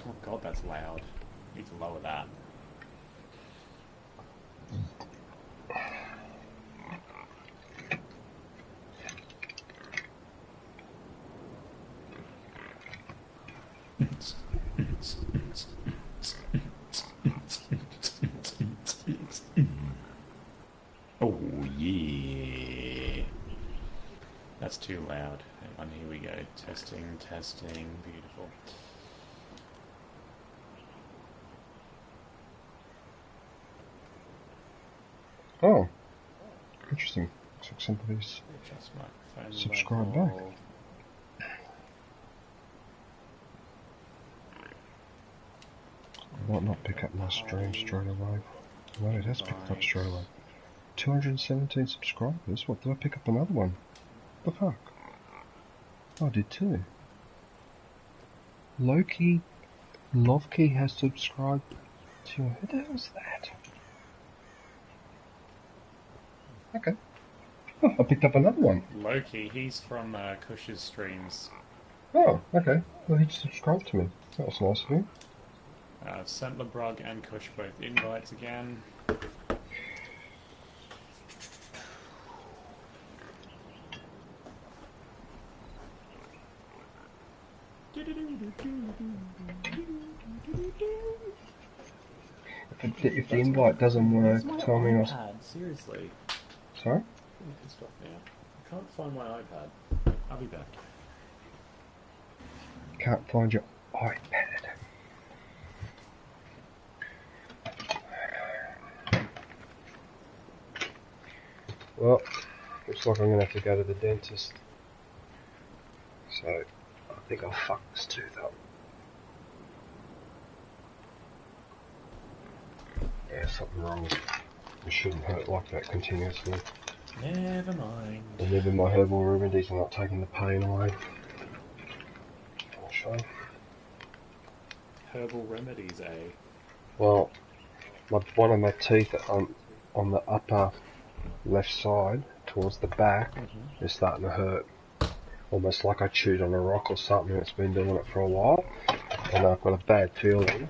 Oh god, that's loud. Need to lower that. Oh yeah. That's too loud. Hang on, here we go. Testing, testing. Beautiful. Oh, interesting. Looks like somebody's Adjust microphone subscribed level. back. I might not pick up my stream straight away. No, it has picked up straight away. 217 subscribers? What, did I pick up another one? The fuck? Oh, I did too. Loki Lovekey has subscribed to... Who the hell is that? Okay. Oh, I picked up another one. Loki, he's from Kush's streams. Oh, okay. Well, he subscribed to me. That was nice of him. Sent LeBrug and Kush both invites again. If the invite doesn't work, tell me. Seriously. Sorry? I'm pissed off now. I can't find my iPad. I'll be back. Can't find your iPad. Well, looks like I'm going to have to go to the dentist. So, I think I'll fuck this tooth up. Yeah, something wrong with it. It shouldn't hurt like that continuously. Never mind. And even my herbal remedies are not taking the pain away. I'll show. Herbal remedies, eh? Well, one of my teeth on the upper left side, towards the back, is starting to hurt. Almost like I chewed on a rock or something. It's been doing it for a while. And I've got a bad feeling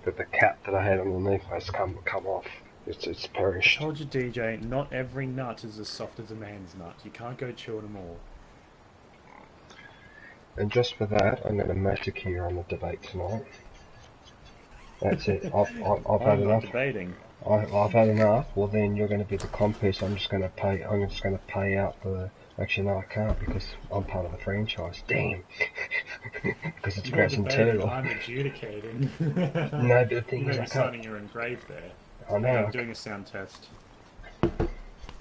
that the cap that I had underneath has come off. It's perished. I told you, DJ, not every nut is as soft as a man's nut. You can't go chewing them all. And just for that, I'm going to massacre on the debate tonight. That's it. I've had enough. Debating. I've had enough. Well, then you're going to be the compest. I'm just going to pay out the. Actually, no, I can't because I'm part of the franchise. Damn. Because it's Graz and Turtle. I'm adjudicating. No, but the thing is, I can't. Signing your engraved there. I know. I'm doing a sound test. Do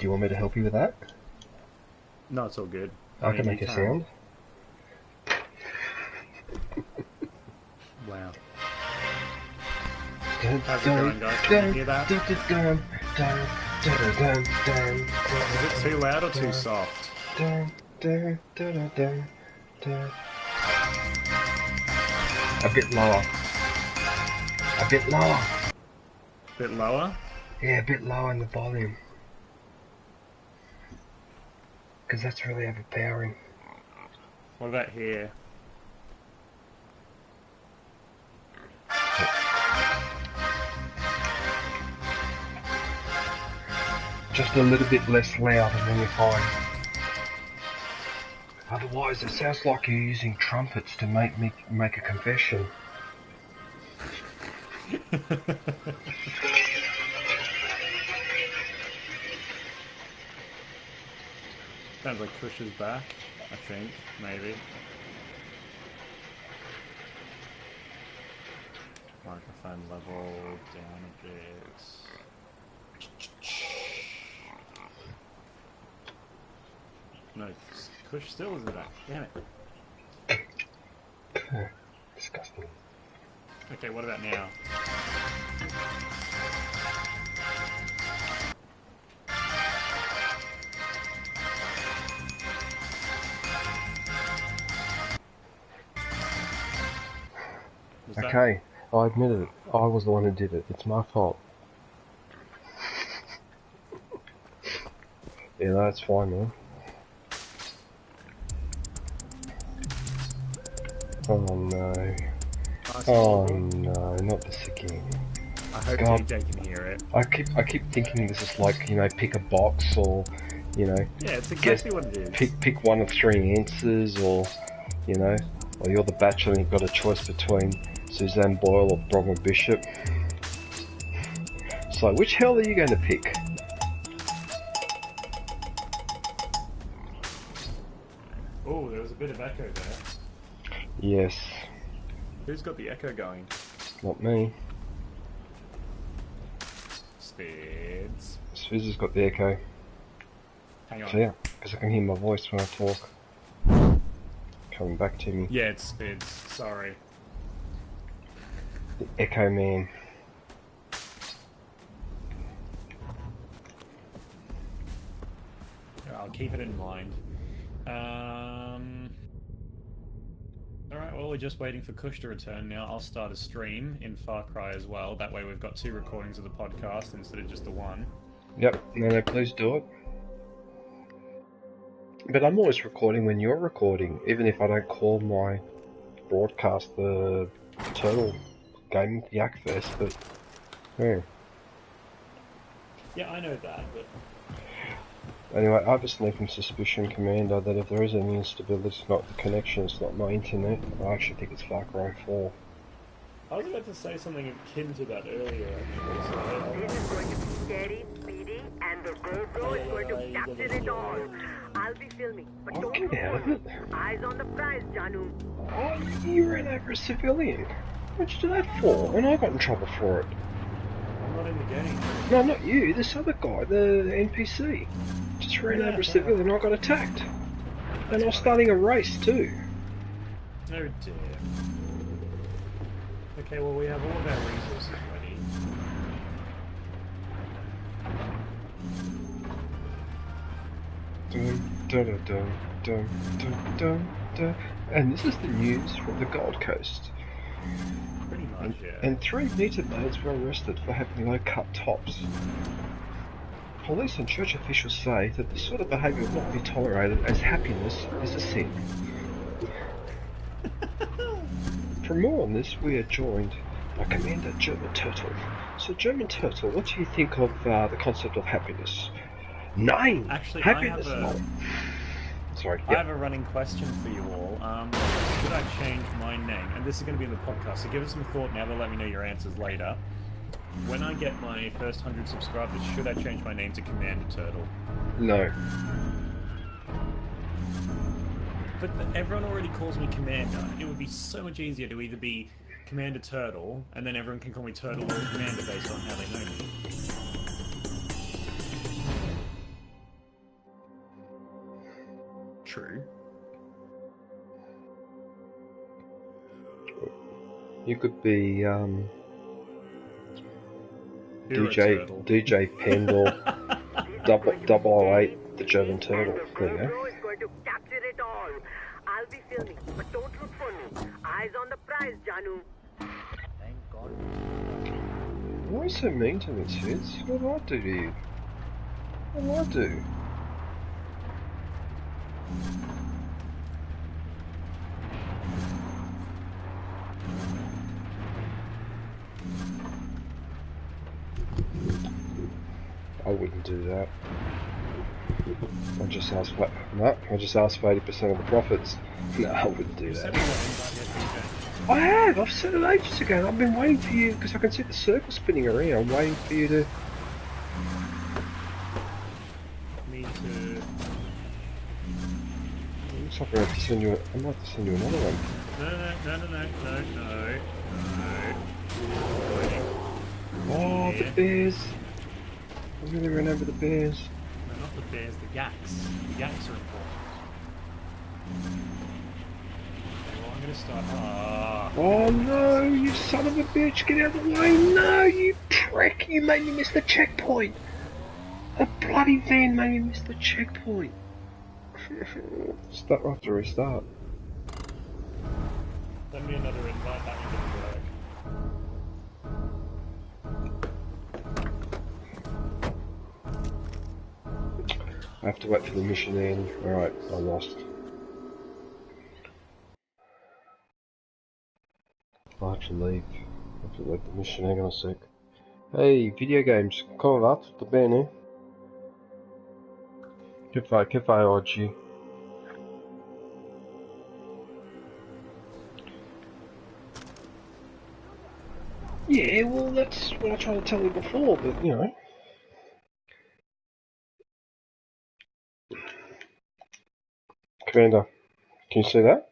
you want me to help you with that? No, it's all good. I can make a sound. Wow. How's it going, guys? Can you hear that? Is it too loud or too soft? A bit lower. A bit lower. Bit lower? Yeah, a bit lower in the volume. Because that's really overpowering. What about here? Just a little bit less loud and then you're fine. Otherwise, it sounds like you're using trumpets to make a confession. Sounds like Kush is back, I think, maybe. Microphone level down a bit. No, Kush still isn't back. Damn it. Disgusting. Okay, what about now? Okay, I admit it. I was the one who did it. It's my fault. Yeah, that's fine, man. Oh no. I nice Oh and no, not this again. I hope God. DJ can hear it. I keep thinking this is like, you know, pick a box or, you know, Yeah, it's guess exactly what it is. pick one of 3 answers, or, you know, or you're the bachelor and you've got a choice between Suzanne Boyle or Bronwyn Bishop. So which hell are you going to pick? Oh, there was a bit of echo there. Yes, Who's got the echo going? not me. Spids. Swizz has got the echo. Hang on. So yeah, because I can hear my voice when I talk. Coming back to me. Yeah, it's Spids. Sorry. The Echo Man. I'll keep it in mind. Alright, well, we're just waiting for Kush to return now. I'll start a stream in Far Cry as well. That way we've got 2 recordings of the podcast instead of just the one. Yep, no, please do it. But I'm always recording when you're recording, even if I don't call my broadcast the Turtle Gaming Yak Fest, but yeah. Yeah, I know that, but... Anyway, I have a sneaking suspicion, Commander, that if there is any instability, it's not the connection, it's not my internet. I actually think it's Farcry4. I was about to say something akin to that earlier, This is going to be scary, speedy, and the GoPro is going to capture it all. I'll be filming, but Oh, don't get look out for of me. it. Eyes on the prize, Janu. Oh, you ran over a civilian. What'd you do that for? And I got in trouble for it. I'm not in the game. No, not you, this other guy, the NPC. Just ran over a civilian and I got attacked. And I was starting a race too. Oh dear. Okay, well we have all of our resources ready. Dun, dun, dun, dun, dun, dun, dun, dun. And this is the news from the Gold Coast. Pretty much, yeah. And 3 meter maids were arrested for having low-cut tops. Police and church officials say that this sort of behaviour will not be tolerated, as happiness is a sin. For more on this, we are joined by Commander German Turtle. So, German Turtle, what do you think of the concept of happiness? Nine! Actually, happiness, I have a... Sorry, I yep. have a running question for you all. Should I change my name? And this is going to be in the podcast, so give it some thought now, but let me know your answers later. When I get my first 100 subscribers, should I change my name to Commander Turtle? No. But everyone already calls me Commander. It would be so much easier to either be Commander Turtle, and then everyone can call me Turtle or Commander based on how they know me. True. You could be Hero Turtle. DJ Pendle, double 008, the German Turtle. There you go. GoPro is going to capture it all. I'll be filming, but don't look for me. Eyes on the prize, Janu. Thank God. Why are you so mean to me, Sid? What did I do to you? What did I do? I wouldn't do that. I just asked for 80% of the profits. No, I wouldn't do that. I have! I've said it ages ago. I've been waiting for you, because I can see the circle spinning around. I'm waiting for you to... Me too. Looks like I have to send you I might have to send you another one. No. Oh, the bears! I really ran over the bears. No, not the bears, the yaks. The yaks are important. Okay, well, I'm gonna start... Oh no, you son of a bitch, get out of the way! No, you prick! You made me miss the checkpoint! A bloody van made me miss the checkpoint! Start off to restart. Send me another invite, that one didn't work. I have to wait for the mission to end. Alright, I lost. I have to leave. I have to leave the mission. Hang on a sec. Hey, video games, come va? Tutto bene? Che fai oggi? Yeah, well, that's what I tried to tell you before, but you know. Commander, can you see that?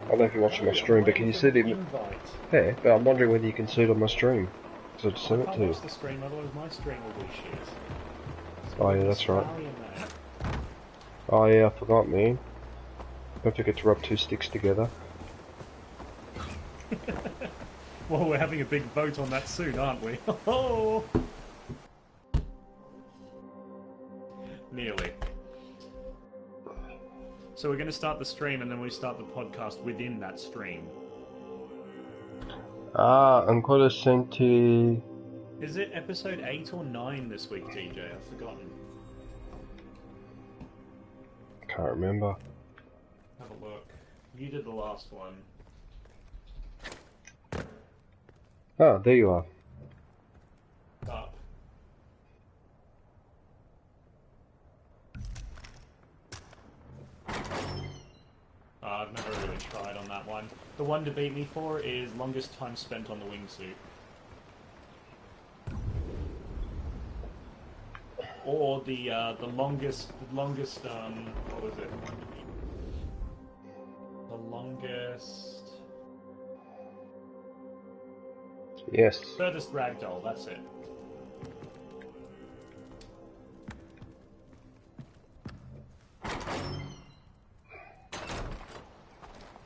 I don't know if you're watching my stream, but can you see the invite? Yeah, but I'm wondering whether you can see it on my stream. Because I just sent I it can't to you. watch the stream, otherwise my stream will be shit. Oh yeah, that's right. Australian, mate. Oh yeah, I forgot, man. Don't forget to rub two sticks together. Well, we're having a big vote on that soon, aren't we? Oh! Nearly. So we're going to start the stream and then we start the podcast within that stream. Ah, ancora senti... Is it episode 8 or 9 this week, DJ? I've forgotten. Can't remember. Have a look. You did the last one. Ah, there you are. Up. I've never really tried on that one. The one to beat me for is longest time spent on the wingsuit. Or the longest, what was it? The longest... Yes. Furthest ragdoll, that's it.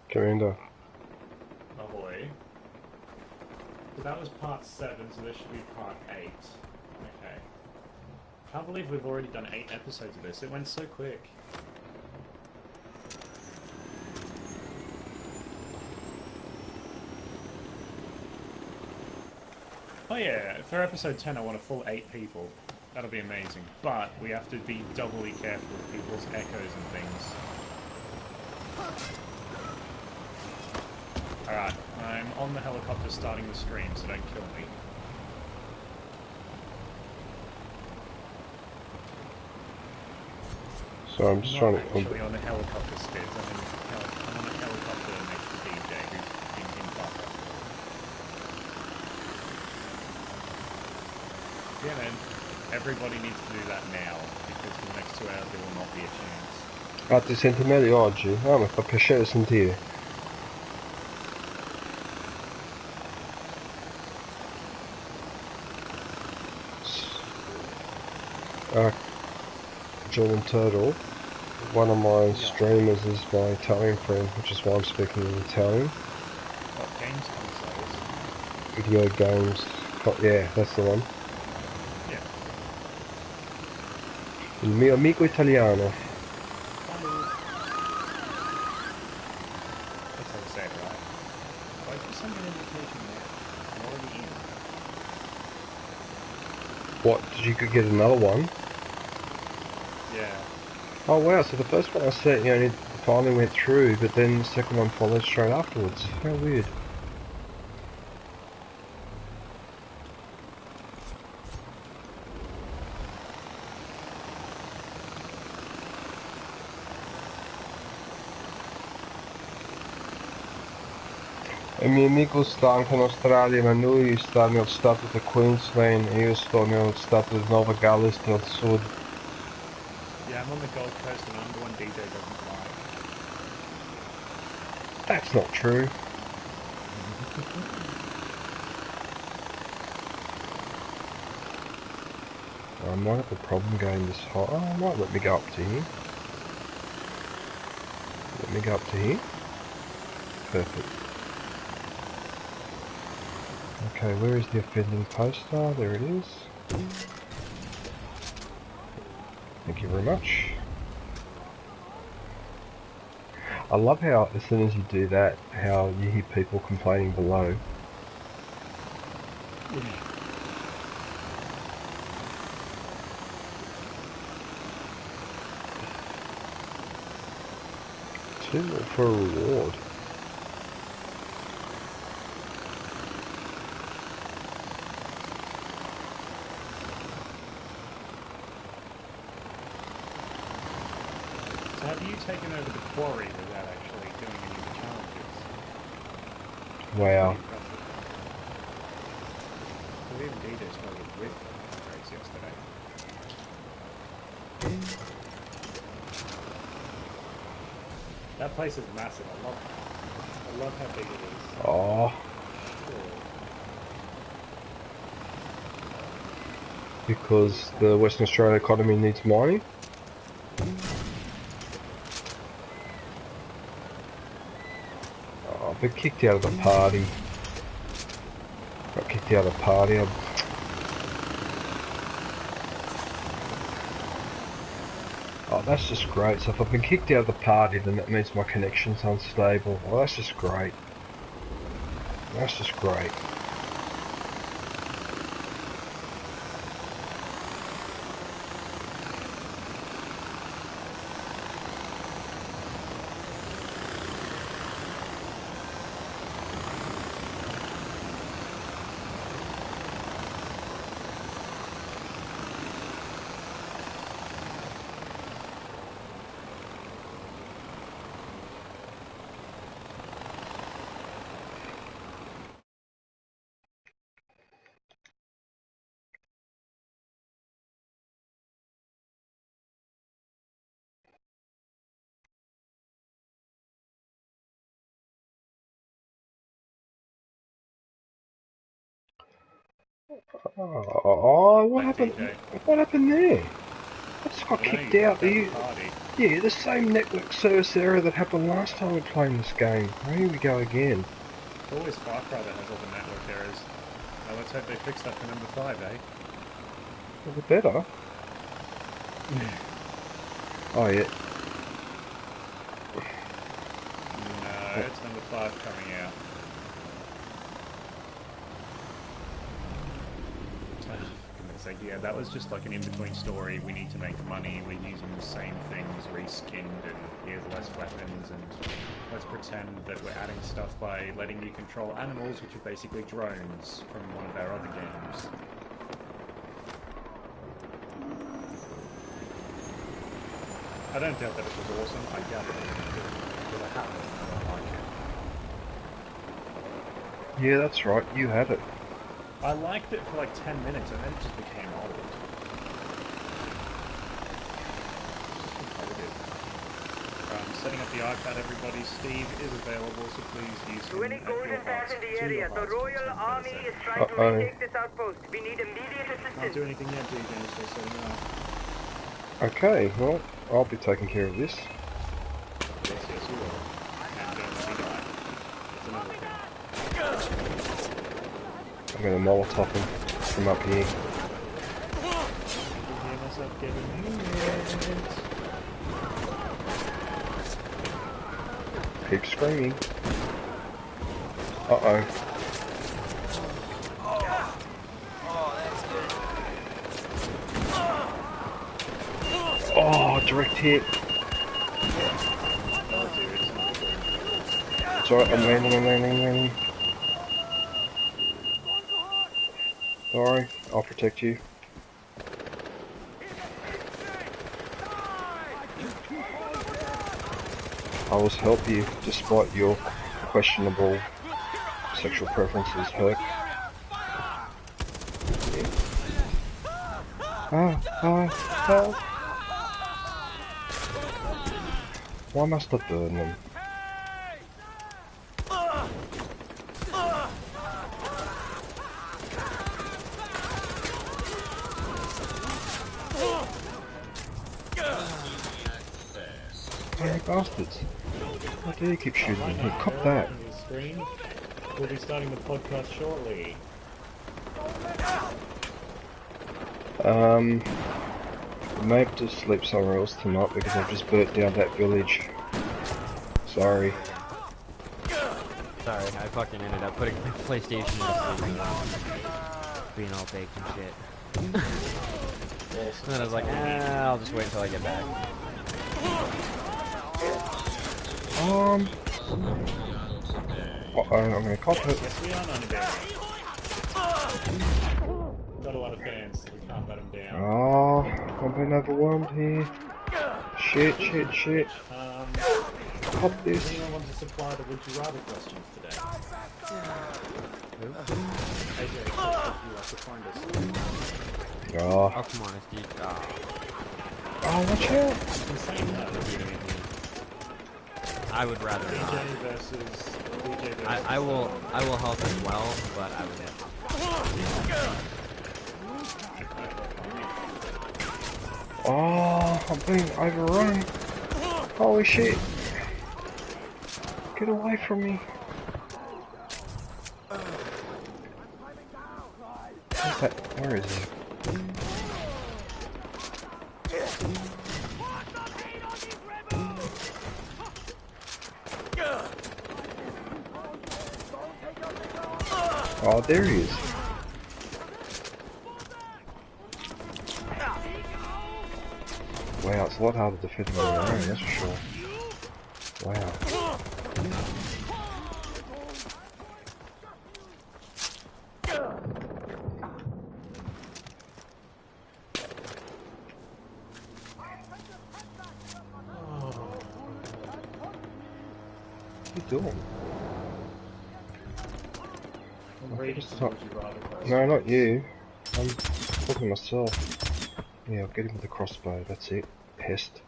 Commander. Ahoy. So that was part 7, so there should be part 8. Okay. Can't believe we've already done 8 episodes of this. It went so quick. Oh yeah, for episode 10 I want a full 8 people. That'll be amazing. But we have to be doubly careful with people's echoes and things. Alright, I'm on the helicopter starting the stream, so don't kill me. So I'm just trying to... Actually on a helicopter, Spids. I'm on a helicopter next to DJ, who's in buffer. Yeah, man. Everybody needs to do that now, because for the next 2 hours there will not be a chance. Ah, ti senti meglio oggi? Ah, mi fa piacere sentire. Graz and Turtle. One of my streamers is my Italian friend, which is why I'm speaking in Italian. What, games consoles? Video games. Yeah, that's the one. Yeah. Il mio amico italiano. That's how you say it, right? Why'd you send me an invitation there? I'm already in. What, did you get another one? Yeah. Oh wow, so the first one I sent you only finally went through, but then the second one followed straight afterwards. How weird. Il mio amico sta anche in Australia, ma lui sta nel stato di Queensland e io sto nel stato di Nova Galles del Sud. Yeah, I'm on the Gold Coast and I'm the one DJ doesn't like. That's not true. I might have a problem going this high. Oh, it might let me go up to here. Let me go up to here. Perfect. Okay, where is the offending poster? There it is. Thank you very much. I love how, as soon as you do that, how you hear people complaining below. $2 for a reward. have you taken over the quarry without actually doing any of the challenges? Wow. Pretty impressive. I believe DJ struggled with Grace yesterday. That place is massive. I love how big it is. Oh. Because the Western Australia economy needs mining. Oh, I've been kicked out of the party. Got kicked out of the party. Oh, that's just great. So if I've been kicked out of the party, then that means my connection's unstable. Well, that's just great. That's just great. Oh, what happened? DJ. What happened there? I just got I know kicked you out. got the party. Yeah, the same network service error that happened last time we played this game. Oh, here we go again. It's always Farcry that has all the network errors. Now let's hope they fix that for number 5, eh? Well, the better. Oh yeah. No, it's number 5 coming out. For goodness sake, yeah, that was just like an in-between story. We need to make money, we're using the same things reskinned, and here's less weapons, and let's pretend that we're adding stuff by letting you control animals, which are basically drones from one of our other games. I don't doubt that it was awesome, I doubt that it was good, because I haven't, and I don't like it. Yeah, that's right. You had it. I liked it for like 10 minutes and then it just became old. It's just competitive. Setting up the iPad, everybody. Steve is available, so please use him Too many at your golden heart's, in the to your area. The heart's Royal content, Army better is said. trying to retake this outpost. We need immediate Can't assistance. do anything yet, DJ, still setting up. Okay, well, I'll be taking care of this. Yes, yes, you will. And don't let me die. That's another thing. I'm going to Molotov him from up here. I can hear myself getting hit. Keep screaming. Uh-oh. Oh, direct hit. Oh, dude. It's alright, I'm landing. Sorry, I'll protect you. I will help you despite your questionable sexual preferences, Herc. Help! Why must I burn them? Hey, bastards. How dare you keep shooting me? Hey, cop that. On your screen. We'll be starting the podcast shortly. I may have to sleep somewhere else tonight because I've just burnt down that village. Sorry. Sorry, I fucking ended up putting my PlayStation in the being all baked and shit. And then I was like, I'll just wait until I get back. Uh-oh, I'm gonna cop it. Yes, we are non-event. Got a lot of fans, so we can't let them down. Oh, I'm being overwhelmed here. Shit, shit, shit. Pop Does this. anyone want to supply the would you rather questions today? AJ, would you like to find us? Oh, Oh, come on, it's deep. Oh. oh, watch out. In saying that, I would rather DJ not. versus I will help as well, but I would. Oh, I'm being overrun. Holy shit. Get away from me. Where's that? Where is he? Oh, there he is. Wow, it's a lot harder to defend him on their own, that's for sure. Wow. What are you doing? I'm reading some would you rather questions. No, not you. I'm talking to myself. Yeah, I'll get him with the crossbow, that's it. Pest.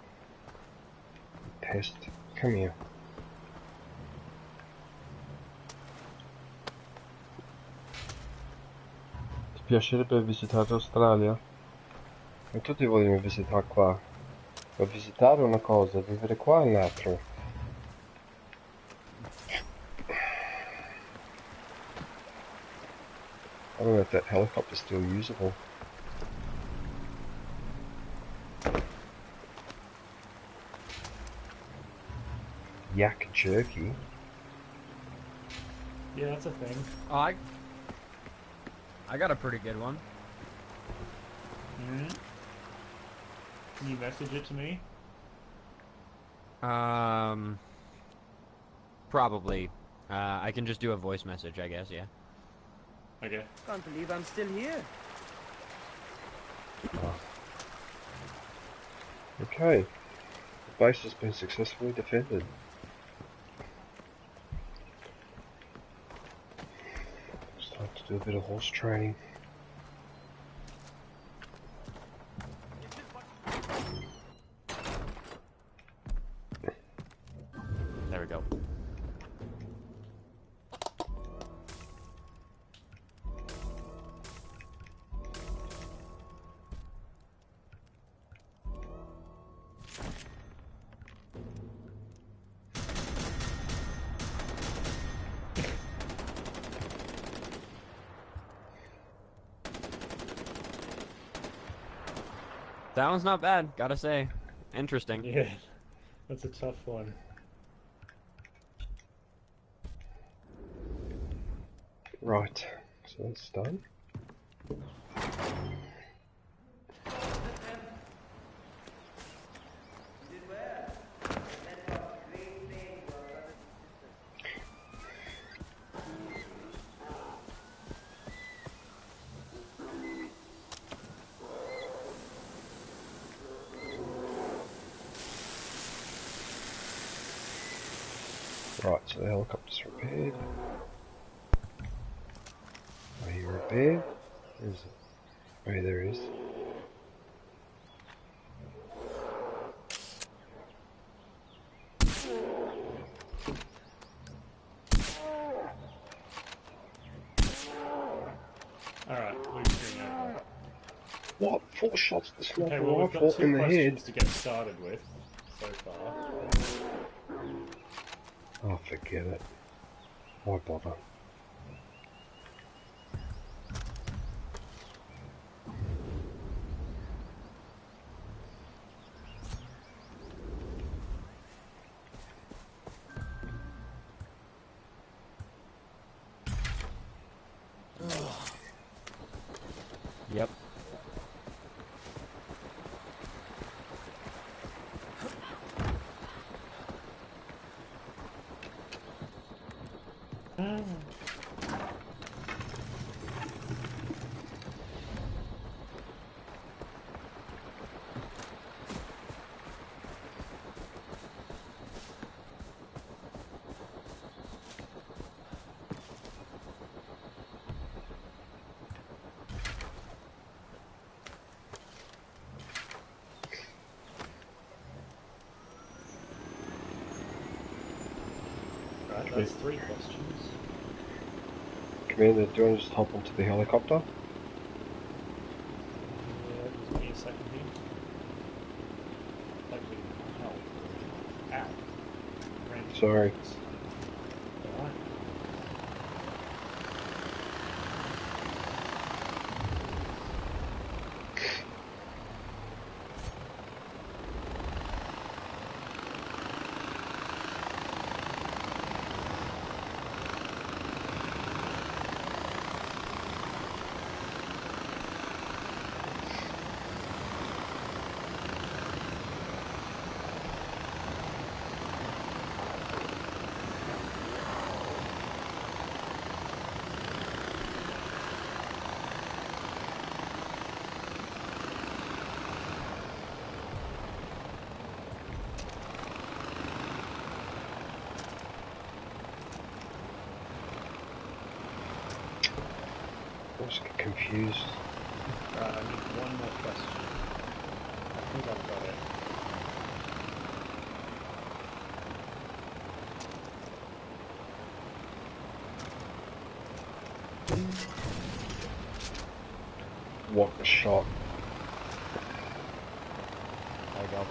Pest. Come here. Ti piacerebbe visitare l'Australia? E tutti vogliono visitare qua. Per visitare una cosa, vivere qua è un'altra. I don't know if that helicopter's still usable. Yak jerky. Yeah, that's a thing. Oh, I got a pretty good one. Mm-hmm. Can you message it to me? Probably. I can just do a voice message, I guess. Yeah. Okay. Can't believe I'm still here. Okay. The base has been successfully defended. It's time to do a bit of horse training. There we go. That one's not bad, gotta say. Interesting. Yeah, that's a tough one. Right, so that's done. Right, so the helicopter's repaired. Are you repaired? Where is it? Oh, yeah, there it is. Alright, we're doing over. What? 4 shots at the sniper Okay, well, we've got rifle 2 in the head? questions to get started with so far. Oh, forget it. Why bother? Yep. That's 3 questions. Commander, do you want to just hop onto the helicopter? Just give me a second here. Hopefully, help. Ow. Sorry. Alright. I just get confused. Right, I need one more question. I think I've got it. What a shot. There you go.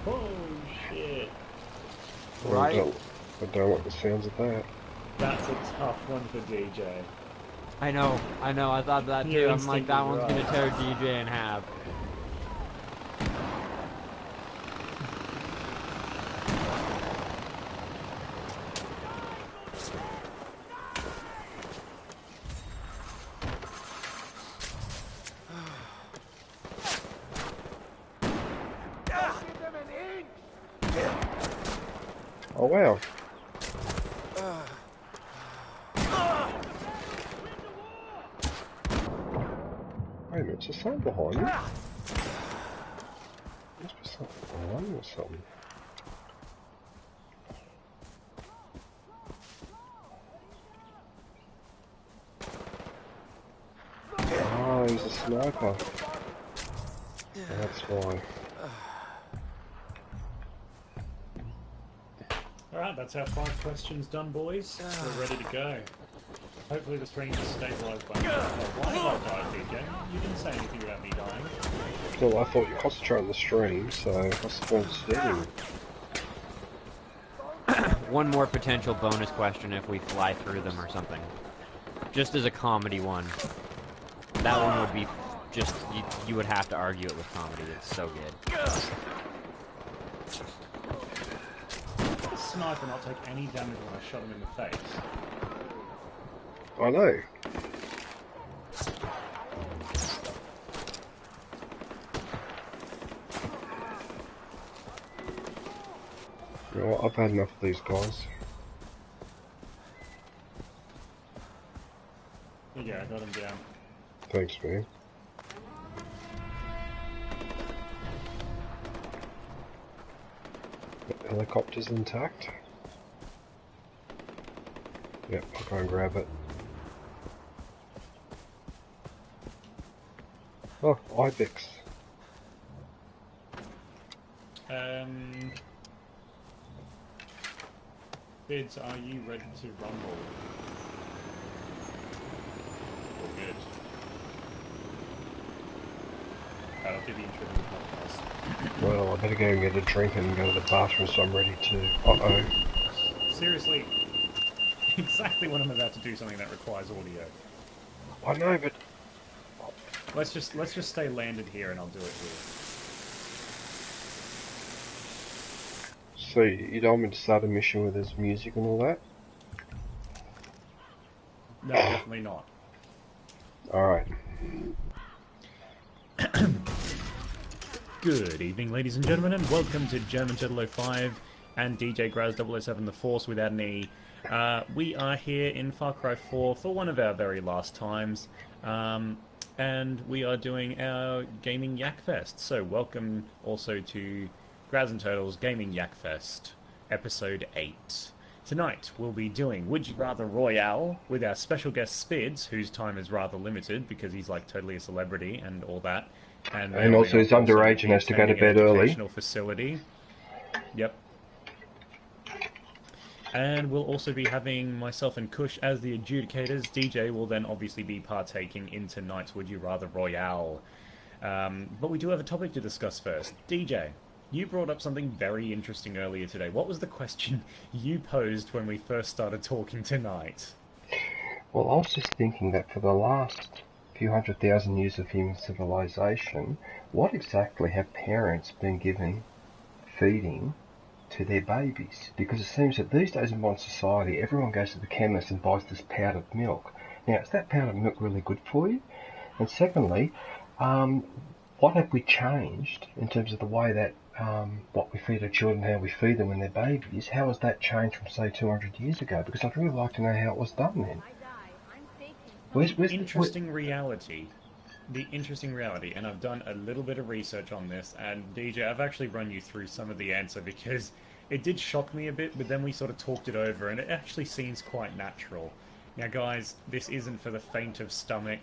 Oh shit. Right? I don't like the sounds of that. That's a tough one for DJ. I know, I thought that too. Your I'm like, instinct that is one's right. gonna tear DJ in half. Oh wow. Wait a minute, it's a sign behind me. Must be something behind me or something. Oh, he's a sniper. That's why. Alright, that's our 5 questions done, boys. We're ready to go. Hopefully the stream is stabilised by now. Why did I die, DJ? You didn't say anything about me dying. Well, I thought you concentrated on the stream, so I suppose you did. One more potential bonus question if we fly through them or something. Just as a comedy one. That one would be just, you would have to argue it with comedy. It's so good. Did the sniper not take any damage when I shot him in the face? I know. You know what, I've had enough of these guys. Yeah, I got him down. Thanks, man. The helicopter's intact. Yep, I'll go and grab it. Oh, Ibex. Bids, are you ready to rumble? All good. I'll do the intro to the podcast. Well, I better go and get a drink and go to the bathroom so I'm ready to... Uh-oh. Seriously, exactly when I'm about to do something that requires audio. I know, but... Let's just stay landed here and I'll do it here. So, you don't want me to start a mission with his music and all that? No, definitely not. Alright. Good evening, ladies and gentlemen, and welcome to German Turtle 05 and DJ Graz 007 The Force without an E. We are here in Far Cry 4 for one of our very last times. and we are doing our Gaming Yak Fest. So welcome also to Graz and Turtle's Gaming Yak Fest, Episode 8. Tonight we'll be doing Would You Rather Royale with our special guest Spids, whose time is rather limited because he's like totally a celebrity and all that. And also he's underage and has to go to bed early. Educational facility. Yep. And we'll also be having myself and Kush as the adjudicators. DJ will then obviously be partaking in tonight's Would You Rather Royale. But we do have a topic to discuss first. DJ, you brought up something very interesting earlier today. What was the question you posed when we first started talking tonight? Well, I was just thinking that for the last few 100,000 years of human civilization, what exactly have parents been giving feeding to their babies? Because it seems that these days in modern society, everyone goes to the chemist and buys this powdered milk. Now, is that powdered milk really good for you? And secondly, what have we changed in terms of the way that what we feed our children, how we feed them when they're babies? How has that changed from, say, 200 years ago? Because I'd really like to know how it was done then. Interesting reality. The interesting reality, and I've done a little bit of research on this, and DJ, I've actually run you through some of the answer because it did shock me a bit, but then we sort of talked it over, and it actually seems quite natural. Now, guys, this isn't for the faint of stomach.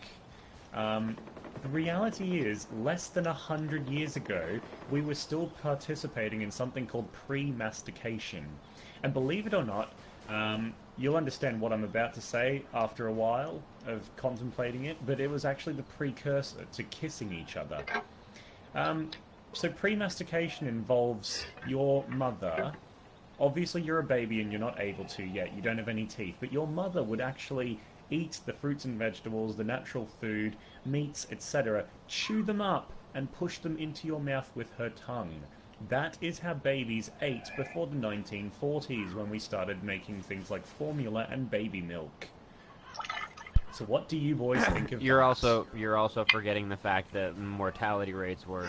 The reality is, less than 100 years ago, we were still participating in something called pre-mastication. And believe it or not, you'll understand what I'm about to say after a while of contemplating it, but it was actually the precursor to kissing each other. So pre-mastication involves your mother. Obviously you're a baby and you're not able to yet, you don't have any teeth, but your mother would actually eat the fruits and vegetables, the natural food, meats, etc., chew them up and push them into your mouth with her tongue. That is how babies ate before the 1940s, when we started making things like formula and baby milk. So what do you boys think of that? You're also forgetting the fact that mortality rates were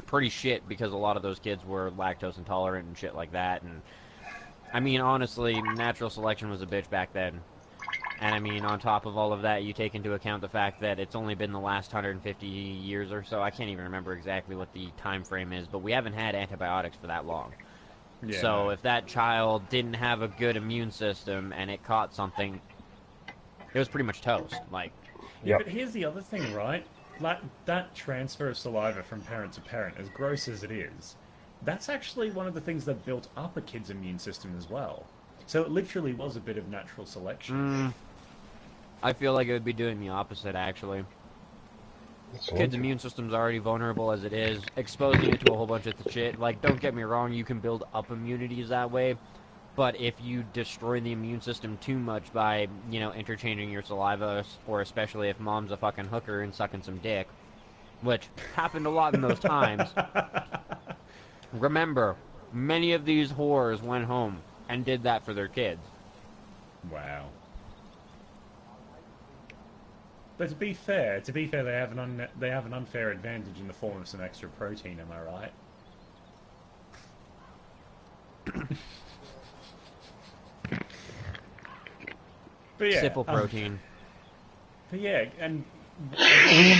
pretty shit because a lot of those kids were lactose intolerant and shit like that. And I mean, honestly, natural selection was a bitch back then. And I mean, on top of all of that, you take into account the fact that it's only been the last 150 years or so. I can't even remember exactly what the time frame is, but we haven't had antibiotics for that long. Yeah. So if that child didn't have a good immune system and it caught something, it was pretty much toast. Like, yeah, but here's the other thing, right? That transfer of saliva from parent to parent, as gross as it is, that's actually one of the things that built up a kid's immune system as well. So it literally was a bit of natural selection. I feel like it would be doing the opposite, actually. Kids' immune system's already vulnerable as it is. Exposing it to a whole bunch of shit. Like, don't get me wrong, you can build up immunities that way. But if you destroy the immune system too much by, you know, interchanging your saliva, or especially if mom's a fucking hooker and sucking some dick, which happened a lot in those times, remember, many of these whores went home and did that for their kids. Wow. But to be fair, they have an unfair advantage in the form of some extra protein. Am I right? But yeah, Simple protein. But yeah, and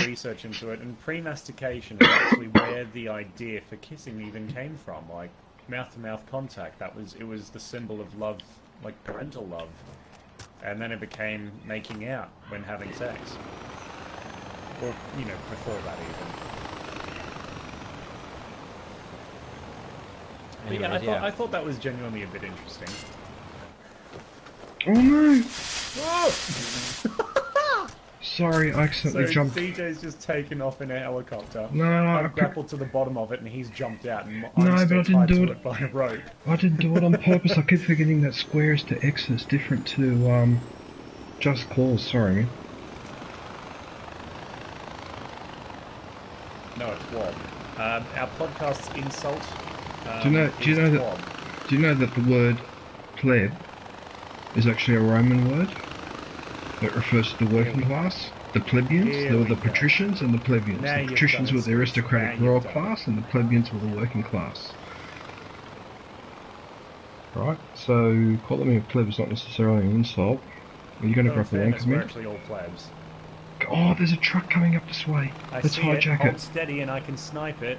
research into it, and pre-mastication is actually where the idea for kissing even came from. Like mouth-to-mouth contact. It was the symbol of love, like parental love. And then it became making out when having sex. Or, you know, before that even. But yeah, I thought that was genuinely a bit interesting. Oh no! Whoa! Sorry, I accidentally jumped. DJ's just taken off in a helicopter. No, I've grappled to the bottom of it and he's jumped out and I didn't do it by a rope. I didn't do it on purpose. I keep forgetting that squares to X is different to just cause. Sorry, man. No, it's wob. Our podcast's insult. Do you know that the word pleb is actually a Roman word that refers to the working class? The plebeians, there were the patricians and the plebeians. The patricians were the aristocratic royal class and the plebeians were the working class. Right, so calling me a pleb is not necessarily an insult. Are you going to drop a wank of me? We're actually all plebs. Oh, there's a truck coming up this way. I Let's see it. hijack Hold it. steady and I can snipe it.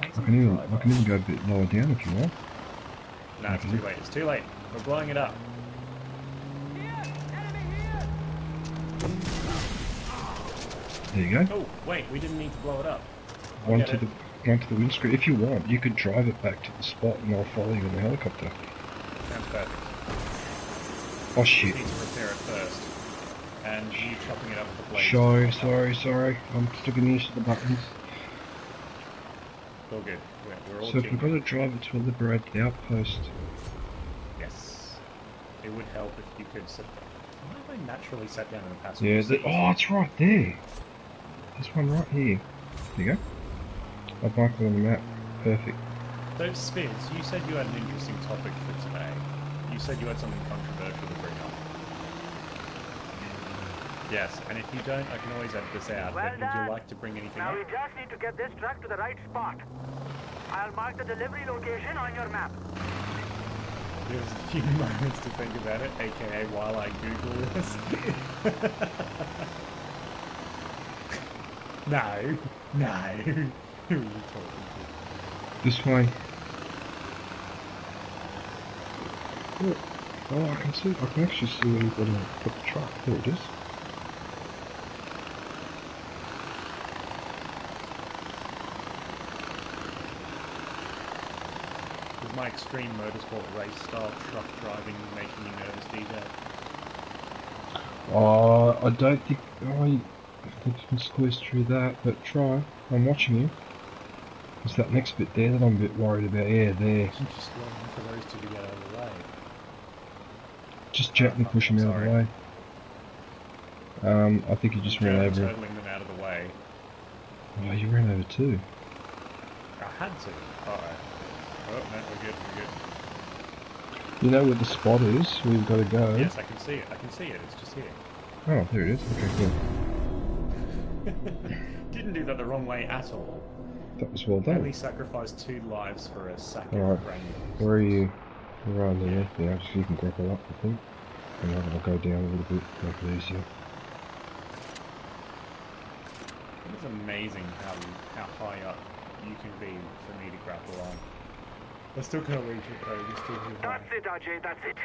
I can even go a bit lower down if you want. No, it's too late. It's too late. We're blowing it up. There you go. Oh, wait, we didn't need to blow it up. One to the windscreen. If you want, you could drive it back to the spot and I'll follow you in the helicopter. Sounds perfect. Oh We shit. need to repair it first. And you chopping it up with the blades. Sorry. I'm still getting used to the buttons. All good. We're all So if we've got genuine. to drive it to liberate the outpost. Yes. It would help if you could sit. Why have I naturally sat down in the passenger Yeah, seat? oh, it's right there. This one right here. There you go. I've marked it on the map. Perfect. So, Spiz, you said you had an interesting topic for today. You said you had something controversial to bring up. Yes, and if you don't, I can always edit this out. Well But would done. you like to bring anything Now up? we just need to get this truck to the right spot. I'll mark the delivery location on your map. There's a few moments to think about it, aka while I Google this. No. Who are you talking This way. Oh, I can see. I can actually see where you've got to put the truck. There it is. to? Is my extreme motorsport race style truck driving making you nervous, DJ? I don't think you can squeeze through that, but try. I'm watching you. It's that next bit there that I'm a bit worried about. Yeah, there. I'm just waiting for those two to get out of the way. Just gently push him out of the way. I think you just ran German over. turtling them out of the way. Oh, you ran over too. I had to. Alright. Oh, no, we're good. You know where the spot is? Where you've got to go. Yes, I can see it. It's just here. Oh, there it is. Okay, cool. Didn't do that the wrong way at all. That was well Only done. sacrificed 2 lives for a sack Alright. of brain. Where are you? You're right underneath me. Just so you can grapple up, I think. And I'll go down a little bit, make it easier. It is amazing how high up you can be for me to grapple on. I still can't reach it though, you're still too high. That's it, Ajay, that's it.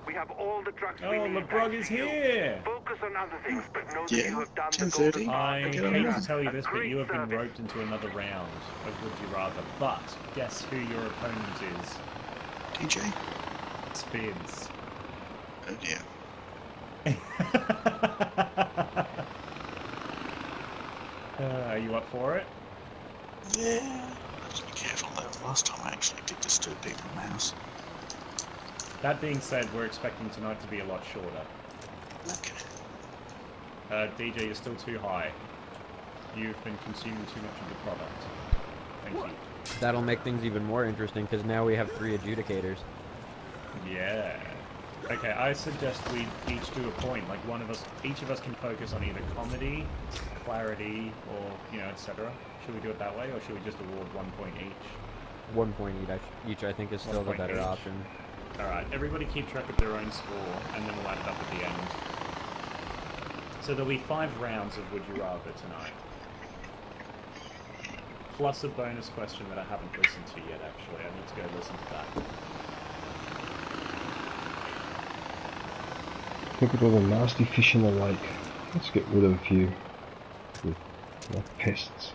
We have all the trucks Oh, we need. LeBrog is here! Focus on other things, but know that Yeah, you have done the 10:30. golden I path hate to on to that. tell you this, but Great you have been service. roped into another round of Would You Rather. But guess who your opponent is? DJ? Spids. Oh dear. Are you up for it? Yeah. I have to be careful though. Last time I actually did disturb people in the house. That being said, we're expecting tonight to be a lot shorter. Okay. DJ, you're still too high. You've been consuming too much of the product. Thank you. That'll make things even more interesting because now we have 3 adjudicators. Yeah. Okay, I suggest we each do a point. Like each of us can focus on either comedy, clarity, or etc. Should we do it that way, or should we just award 1 point each? 1 point each, I think, is still the 1 point better each. option. Alright, everybody keep track of their own score, and then we'll add it up at the end. So there'll be 5 rounds of Would You Rather tonight. Plus a bonus question that I haven't listened to yet, actually. I need to go listen to that. Look at all the nasty fish in the lake. Let's get rid of a few. Like pests.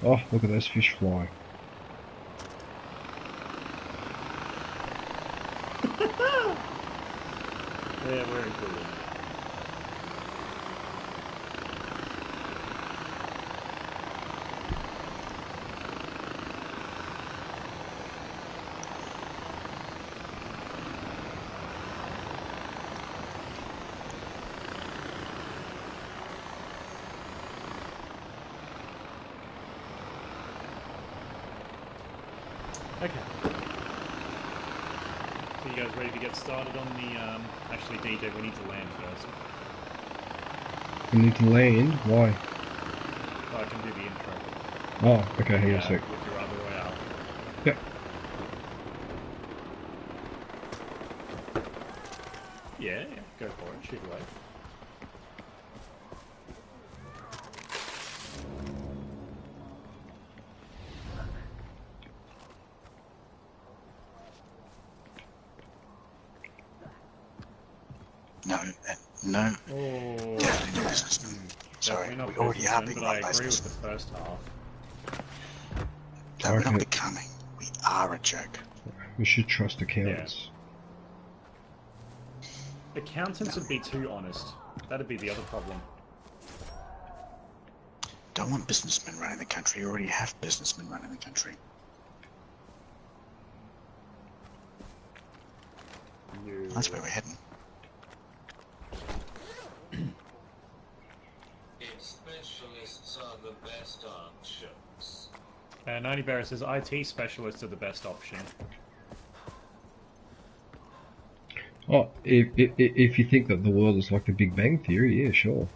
Oh, look at those fish fly. Yeah, very cool. Okay. So you guys ready to get started on the, actually DJ, we need to land first. We need to land. Why? So I can do the intro. Oh, okay, hang on a sec. Would You Rather Royale. Yep. Yeah, go for it. Shoot away. No, no. Oh, Definitely no businessman. Sorry, definitely not we already are businessman, being but I run by agree with the businessmen. first half. No, we're Okay. not becoming. We are a joke. We should trust accountants. Accountants would be too honest. That'd be the other problem. Don't want businessmen running the country. You already have businessmen running the country. That's where we're heading. Specialists are the best options. 90 Barrett says IT specialists are the best option. Oh, if you think that the world is like the Big Bang Theory, yeah, sure.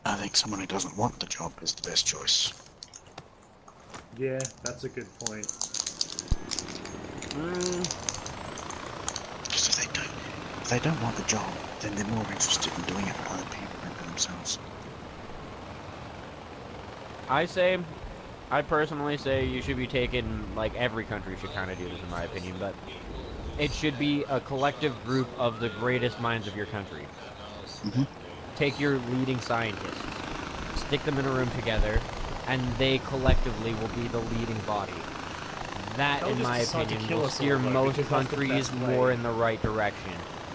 I think someone who doesn't want the job is the best choice. Yeah, that's a good point. Because if they don't want the job, then they're more interested in doing it for other people than for themselves. I personally say you should be taken, like every country should kind of do this in my opinion, but it should be a collective group of the greatest minds of your country. Mm-hmm. Take your leading scientists, stick them in a room together, and they collectively will be the leading body. That, They'll in just my decide to opinion, kill will us all, steer though, most because that's the countries best way. more in the right direction.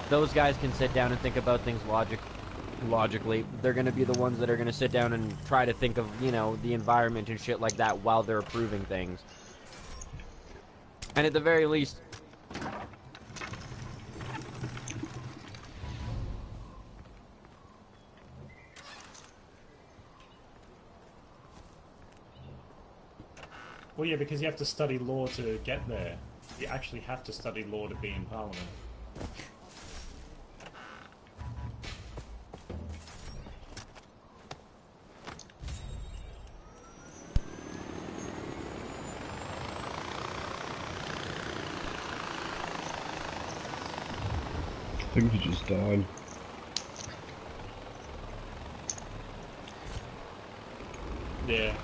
Those guys can sit down and think about things logically. They're going to be the ones that are going to sit down and try to think of, you know, the environment and shit like that while they're approving things. And at the very least, Well, yeah, because you have to study law to get there. You actually have to study law to be in Parliament. I think he just died. Yeah.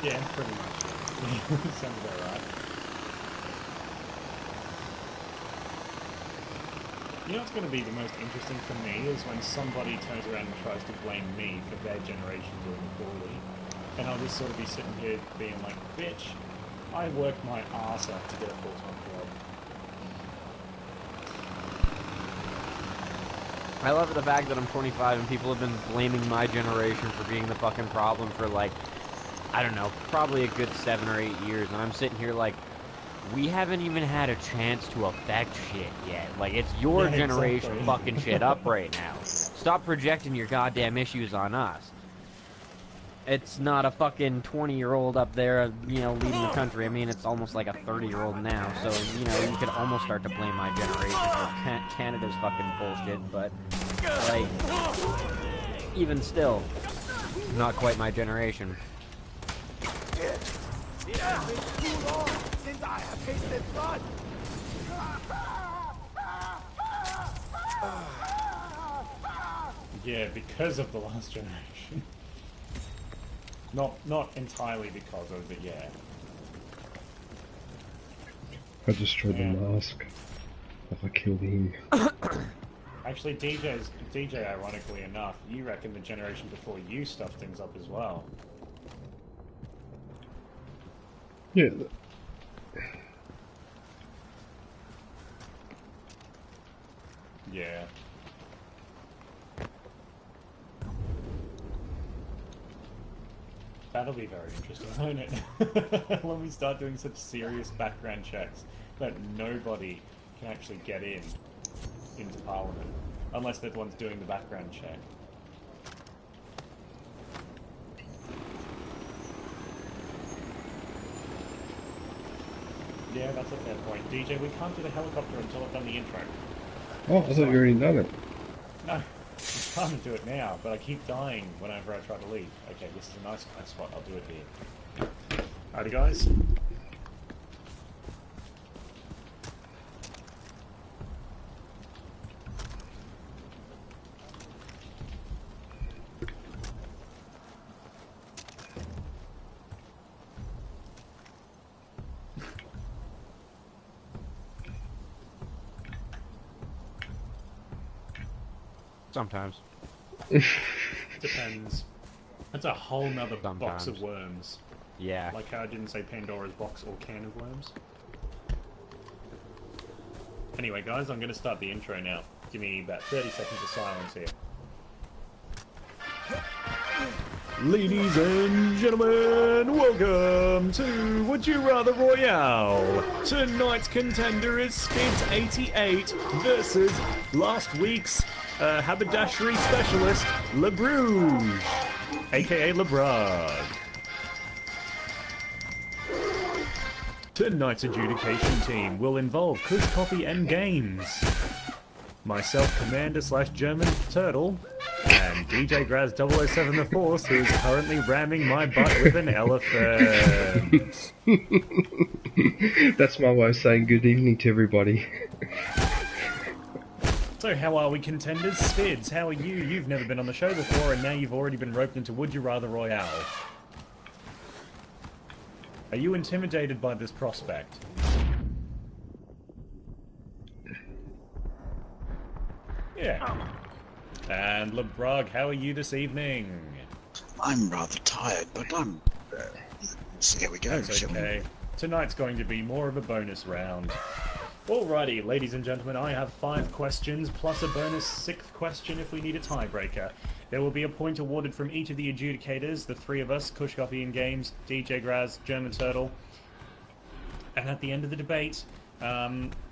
Yeah, pretty much. Sounds about right. You know what's going to be the most interesting for me is when somebody turns around and tries to blame me for their generation doing poorly. And I'll just sort of be sitting here being like, bitch, I worked my ass off to get a full-time job. I love the fact that I'm 25 and people have been blaming my generation for being the fucking problem for, like, I don't know, probably a good 7 or 8 years, and I'm sitting here like, we haven't even had a chance to affect shit yet. Like, it's your Yeah, generation exactly. fucking shit up right now. Stop projecting your goddamn issues on us. It's not a fucking 20-year-old up there, you know, leading the country. I mean, it's almost like a 30-year-old now, so, you know, you could almost start to blame my generation for Canada's fucking bullshit, but, like, even still, not quite my generation. It has been too long since I have tasted blood. Yeah, because of the last generation. Not entirely because of it, yeah. I destroyed Yeah. the mask. If I killed him. Actually, DJ, ironically enough, you reckon the generation before you stuffed things up as well. Yeah. Yeah. That'll be very interesting, won't it? When we start doing such serious background checks that nobody can actually get into Parliament. Unless they're the ones doing the background check. Yeah, that's a fair point. DJ, we can't do the helicopter until I've done the intro. Oh, I thought you already done it. No, I'm trying to do it now, but I keep dying whenever I try to leave. Okay, this is a nice spot. I'll do it here. Alrighty, guys. Sometimes. Depends. That's a whole nother box of Sometimes. worms. Yeah. Like how I didn't say Pandora's box or can of worms. Anyway, guys, I'm going to start the intro now. Give me about 30 seconds of silence here. Ladies and gentlemen, welcome to Would You Rather Royale. Tonight's contender is Spids88 versus last week's haberdashery specialist, Le Bruges, aka LeBrog. Tonight's adjudication team will involve Kush Coffee and Games, myself, Commander/German Turtle, and DJ Graz 007 The Force, who is currently ramming my butt with an elephant. That's my way of saying good evening to everybody. So how are we, contenders? Spids, how are you? You've never been on the show before, and now you've already been roped into Would You Rather Royale. Are you intimidated by this prospect? Yeah. And LeBrog, how are you this evening? I'm rather tired, but I'm... see how we go, That's shall we? okay. Tonight's going to be more of a bonus round. Alrighty, ladies and gentlemen, I have 5 questions, plus a bonus 6th question if we need a tiebreaker. There will be a point awarded from each of the adjudicators, the 3 of us, Kush Coffee and Games, DJ Graz, German Turtle. And at the end of the debate,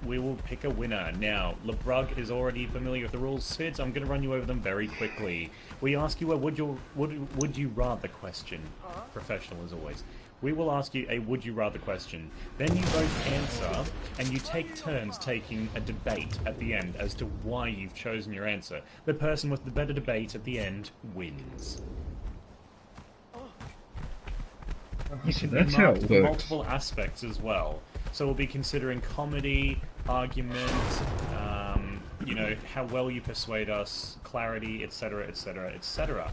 we will pick a winner. Now, LeBrug is already familiar with the rules. Spids, I'm going to run you over them very quickly. We ask you a would you rather question. Professional as always. We will ask you a would you rather question. Then you both answer, and you take turns taking a debate at the end as to why you've chosen your answer. The person with the better debate at the end wins. You can That's how it works. multiple aspects as well. So we'll be considering comedy, argument, you know, how well you persuade us, clarity, etc., etc., etc.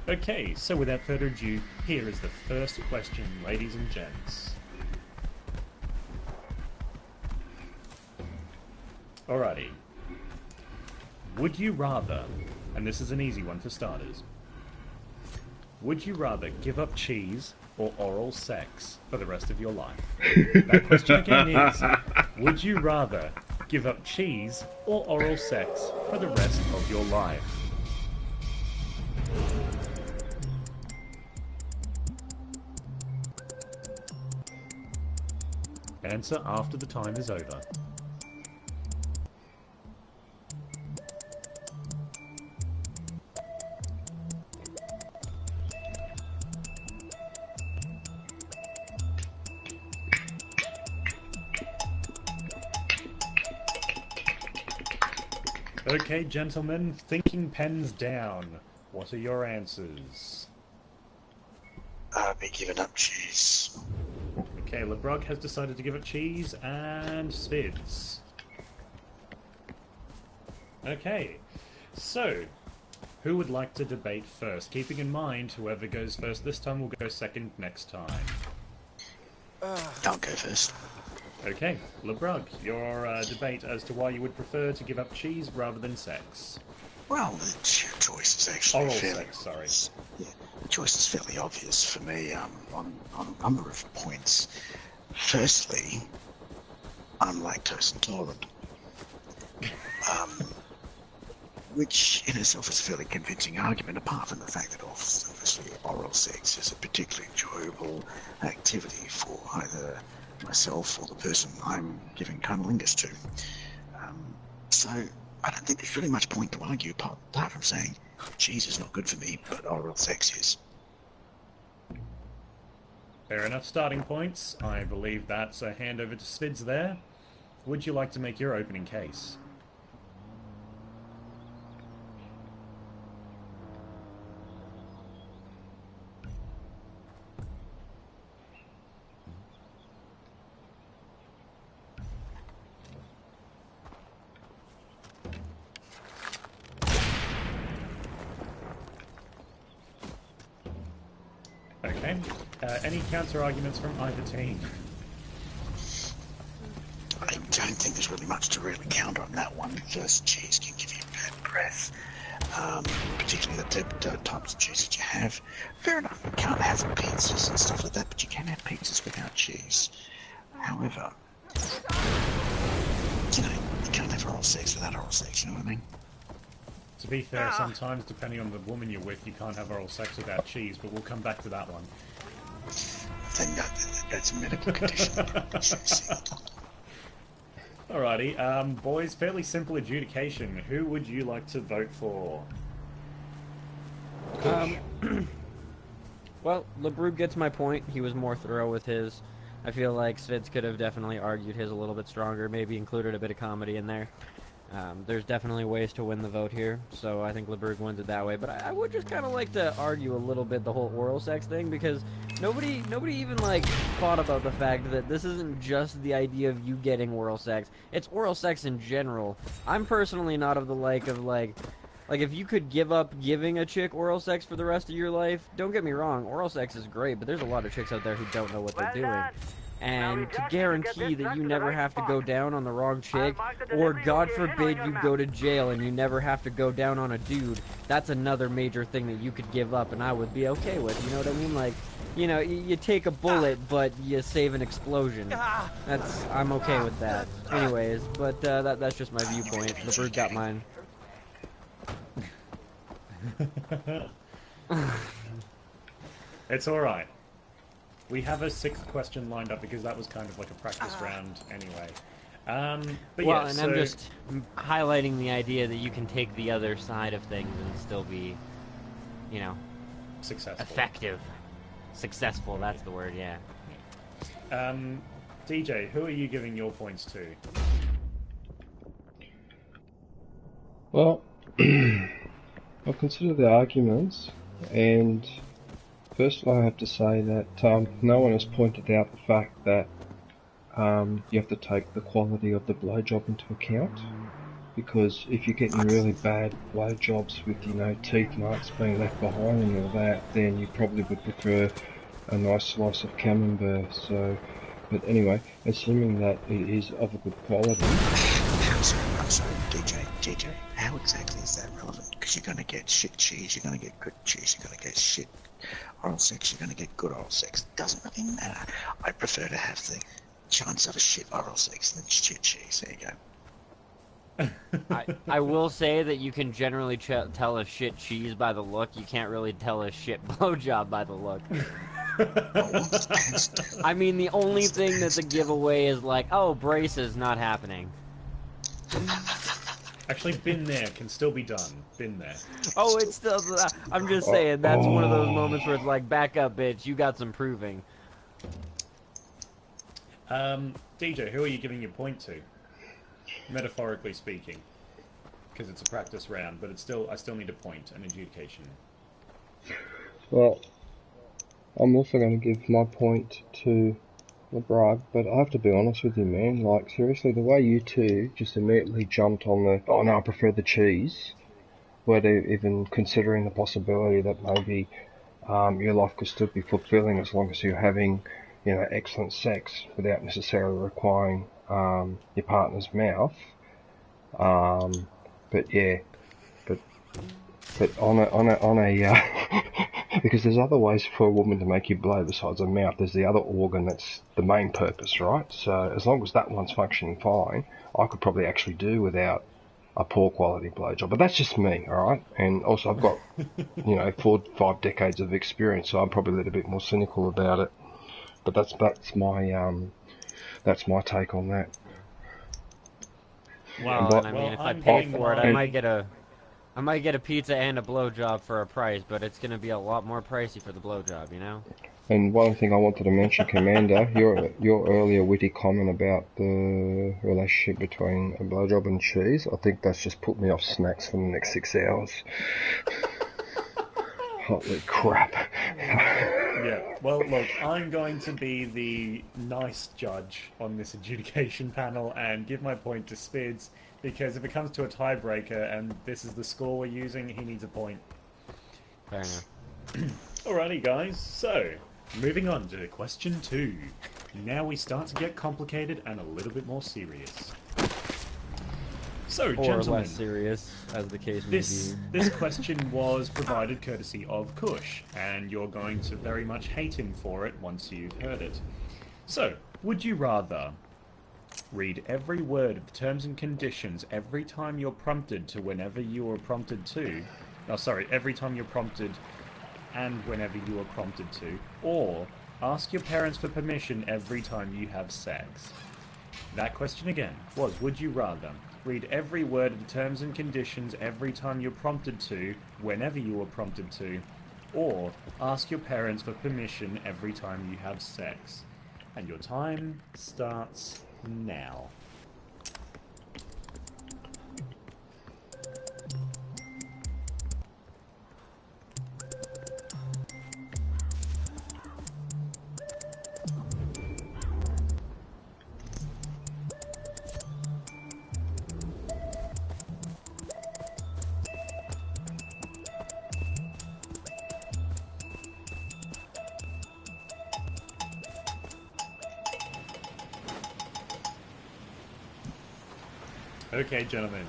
Okay, so without further ado, here is the first question, ladies and gents. Alrighty. Would you rather, and this is an easy one for starters, would you rather give up cheese or oral sex for the rest of your life? That question again is, would you rather give up cheese or oral sex for the rest of your life? Answer after the time is over. Okay, gentlemen, thinking pens down. What are your answers? I'll be giving up cheese. Okay, LeBrog has decided to give up cheese and Spids. Okay, so who would like to debate first? Keeping in mind, whoever goes first this time will go second next time. I'll go first. Okay, LeBrog, your debate as to why you would prefer to give up cheese rather than sex. Well, the choice is actually Oral fairly... sex, sorry. Yeah, the choice is fairly obvious for me on a number of points. Firstly, I'm lactose intolerant. Which in itself is a fairly convincing argument, apart from the fact that obviously oral sex is a particularly enjoyable activity for either myself or the person I'm giving cunnilingus to. So I don't think there's really much point to argue apart from saying cheese is not good for me, but oral sex is. Fair enough starting points. I believe that, so hand over to Svids there. Would you like to make your opening case? Okay. Any counter-arguments from either team? I don't think there's really much to really counter on that one. First, cheese can give you bad breath, particularly the types of cheese that you have. Fair enough, you can't have pizzas and stuff like that, but you can have pizzas without cheese. However, you know, you can't have oral sex without oral sex, you know what I mean? To be fair, sometimes, depending on the woman you're with, you can't have oral sex without cheese, but we'll come back to that one. Then that's a medical condition. Alrighty, boys, fairly simple adjudication. Who would you like to vote for? Well, LeBrug gets my point. He was more thorough with his. I feel like Svids could have definitely argued his a little bit stronger, maybe included a bit of comedy in there. There's definitely ways to win the vote here, so I think LeBrug wins it that way. But I would just kind of like to argue a little bit the whole oral sex thing, because nobody even like thought about the fact that this isn't just the idea of you getting oral sex. It's oral sex in general. I'm personally not of the like if you could give up giving a chick oral sex for the rest of your life, don't get me wrong, oral sex is great, but there's a lot of chicks out there who don't know what they're doing. And to guarantee that you never have to go down on the wrong chick, or God forbid you go to jail and you never have to go down on a dude, that's another major thing that you could give up and I would be okay with, you know what I mean? Like, you know, you take a bullet, but you save an explosion. I'm okay with that. Anyways, but that's just my viewpoint. The bird got mine. It's alright. We have a sixth question lined up because that was kind of like a practice round anyway. But well, yeah, and so... I'm just highlighting the idea that you can take the other side of things and still be, you know, successful. Effective. Successful, that's the word, yeah. DJ, who are you giving your points to? Well, I'll consider the arguments, and first I have to say that no one has pointed out the fact that you have to take the quality of the blowjob into account, because if you're getting really bad blowjobs with, you know, teeth marks being left behind and all that, then you probably would prefer a nice slice of camembert. So, but anyway, assuming that it is of a good quality. I'm sorry, DJ, how exactly is that relevant? Because you're going to get shit cheese, you're going to get good cheese, you're going to get shit oral sex, you're going to get good oral sex. Doesn't really matter. I prefer to have the chance of a shit oral sex than shit cheese. There you go. I will say that you can generally tell a shit cheese by the look. You can't really tell a shit blowjob by the look. I mean, the only thing that's a giveaway is like, oh, braces not happening. Actually, been there, can still be done. Been there. Oh, it's still... I'm just saying, that's one of those moments where it's like, back up, bitch, you got some proving. DJ, who are you giving your point to? Metaphorically speaking. Because it's a practice round, but it's still... I still need a point, an adjudication. Well, I'm also going to give my point to LeBrug, but I have to be honest with you, man. Like, seriously, the way you two just immediately jumped on the, oh no, I prefer the cheese, without even considering the possibility that maybe your life could still be fulfilling as long as you're having, you know, excellent sex without necessarily requiring your partner's mouth. But yeah, but on a because there's other ways for a woman to make you blow besides her mouth. There's the other organ that's the main purpose, right? So as long as that one's functioning fine, I could probably actually do without a poor quality blowjob. But that's just me, alright? And also I've got, you know, 4-5 decades of experience, so I'm probably a little bit more cynical about it. But that's my take on that. Well, and I mean, if I pay for it, I might get a pizza and a blowjob for a price, but it's gonna be a lot more pricey for the blowjob, you know? And one thing I wanted to mention, Commander, your earlier witty comment about the relationship between a blowjob and cheese, I think that's just put me off snacks for the next 6 hours. Holy crap. Yeah, well, look, I'm going to be the nice judge on this adjudication panel and give my point to Spids, because if it comes to a tiebreaker and this is the score we're using, he needs a point. Fair enough. Alrighty, guys, so moving on to question 2. Now we start to get complicated and a little bit more serious. So, Or gentlemen, less serious, as the case may be. this question was provided courtesy of Kush, and you're going to very much hate him for it once you've heard it. So, would you rather read every word of the terms and conditions every time you're prompted to whenever you are prompted to... Oh, sorry, every time you're prompted and whenever you are prompted to, or ask your parents for permission every time you have sex? That question again was, would you rather read every word of the terms and conditions every time you're prompted to, whenever you are prompted to, or ask your parents for permission every time you have sex? And your time starts now. Okay, gentlemen.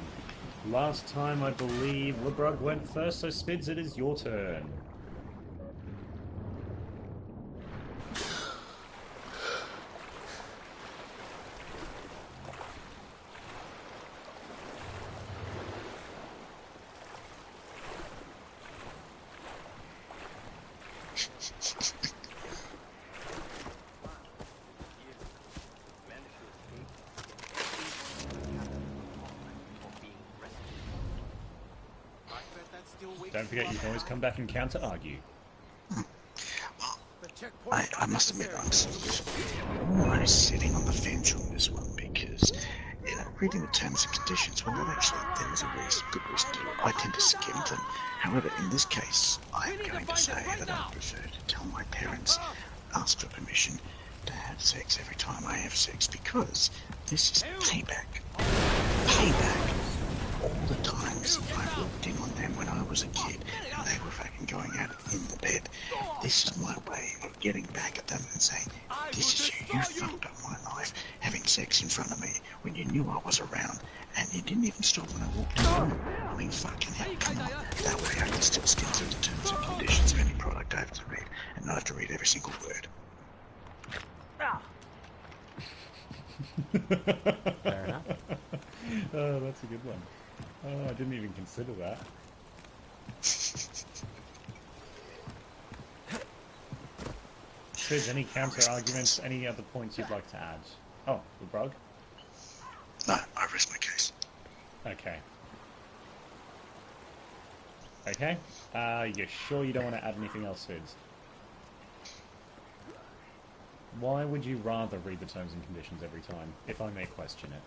Last time, I believe, Lebrug went first, so Spids, it is your turn. Don't forget, you can always come back and counter-argue. I must admit, I'm almost sitting on the fence on this one because, reading the terms and conditions, well, actually, there is a good reason to do it. I tend to skim them. However, in this case, I'm going to say that I prefer to tell my parents, ask for permission to have sex every time I have sex, because this is payback. Payback. All the times I walked in on them when I was a kid and they were fucking going at it in the bed. This is my way of getting back at them and saying, this is you fucked up my life, having sex in front of me when you knew I was around and you didn't even stop when I walked in the room. I mean, fucking hell, come on. That way I can still skim through the terms and conditions of any product I have to read and not have to read every single word. Fair enough. Oh, that's a good one. Oh, I didn't even consider that. Spids, any counter-arguments, any other points you'd like to add? Oh, the Lebrug? No, I rest my case. Okay. Okay. You sure you don't want to add anything else, Spids? Why would you rather read the terms and conditions every time, if I may question it?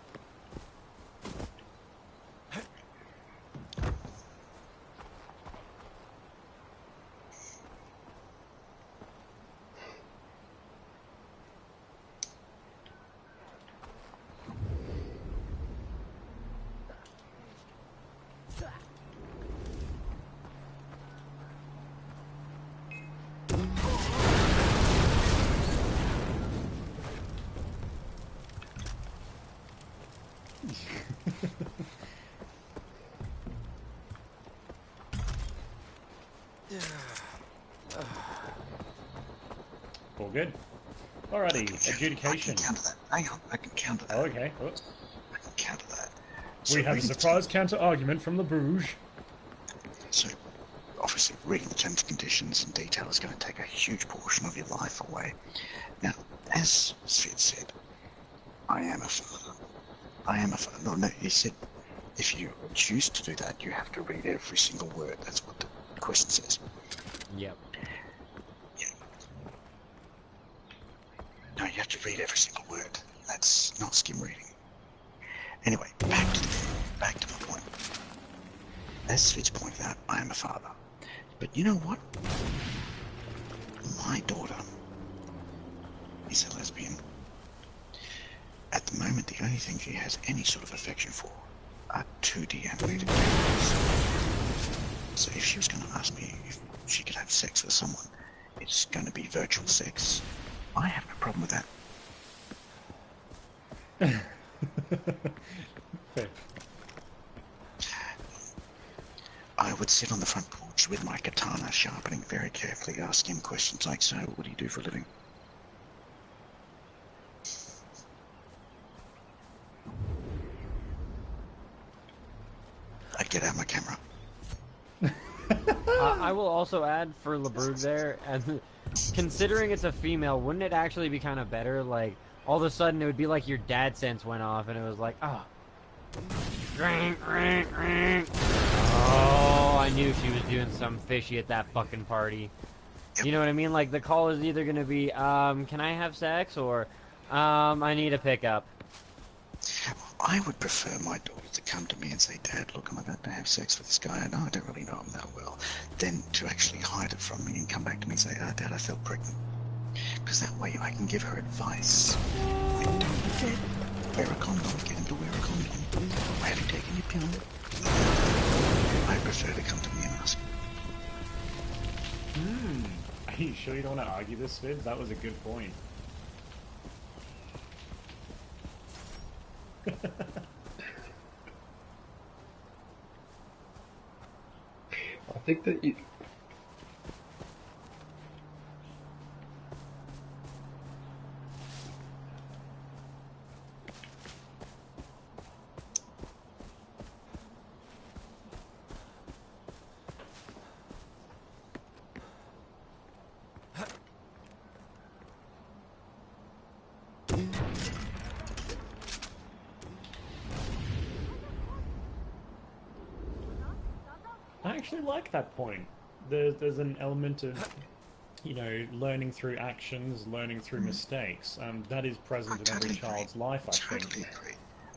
All good. Alrighty, adjudication. I can counter that. Hang on, I can counter that. Oh, okay. Oh. I can counter that. We have a surprise counter-argument from the Bruges. So, obviously, reading the terms and conditions in detail is going to take a huge portion of your life away. Now, as Svid said, I am a father. No, he said, if you choose to do that, you have to read every single word. That's what the question says. Yep. Yeah. had to read every single word. That's not skim reading. Anyway, back to my point. As Fitz pointed out, I am a father. But you know what? My daughter is a lesbian. At the moment, the only thing she has any sort of affection for are 2D animated characters. So if she was going to ask me if she could have sex with someone, it's going to be virtual sex. I have no problem with that. Fair. I would sit on the front porch with my katana sharpening very carefully, asking him questions like, so, what do you do for a living? I'd get out my camera. I will also add for LeBrug there, and considering it's a female, wouldn't it actually be kind of better? Like, all of a sudden it would be like your dad sense went off and it was like, oh. Oh, I knew she was doing something fishy at that fucking party. Yep. You know what I mean? Like, the call is either going to be, can I have sex? Or, I need a pickup. I would prefer my daughter to come to me and say, Dad, look, I'm about to have sex with this guy, and I don't really know him that well, than to actually hide it from me and come back to me and say, Dad, I felt pregnant. Because that way I can give her advice. When don't you get, wear a condom, get him to wear a condom. Why have you taken your pill? I prefer to come to me and ask. Are you sure you don't want to argue this, Vid? That was a good point. I think that you... I actually like that point. There's an element of, you know, learning through actions, learning through mistakes. That is present in every child's life, I think.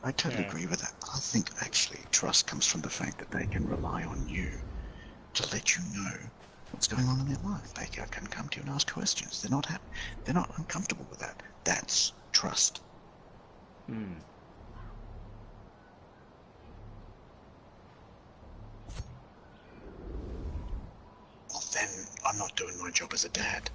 I totally agree with that. I think actually trust comes from the fact that they can rely on you to let you know what's going on in their life. They can come to you and ask questions. They're not uncomfortable with that. That's trust. Well, then I'm not doing my job as a dad.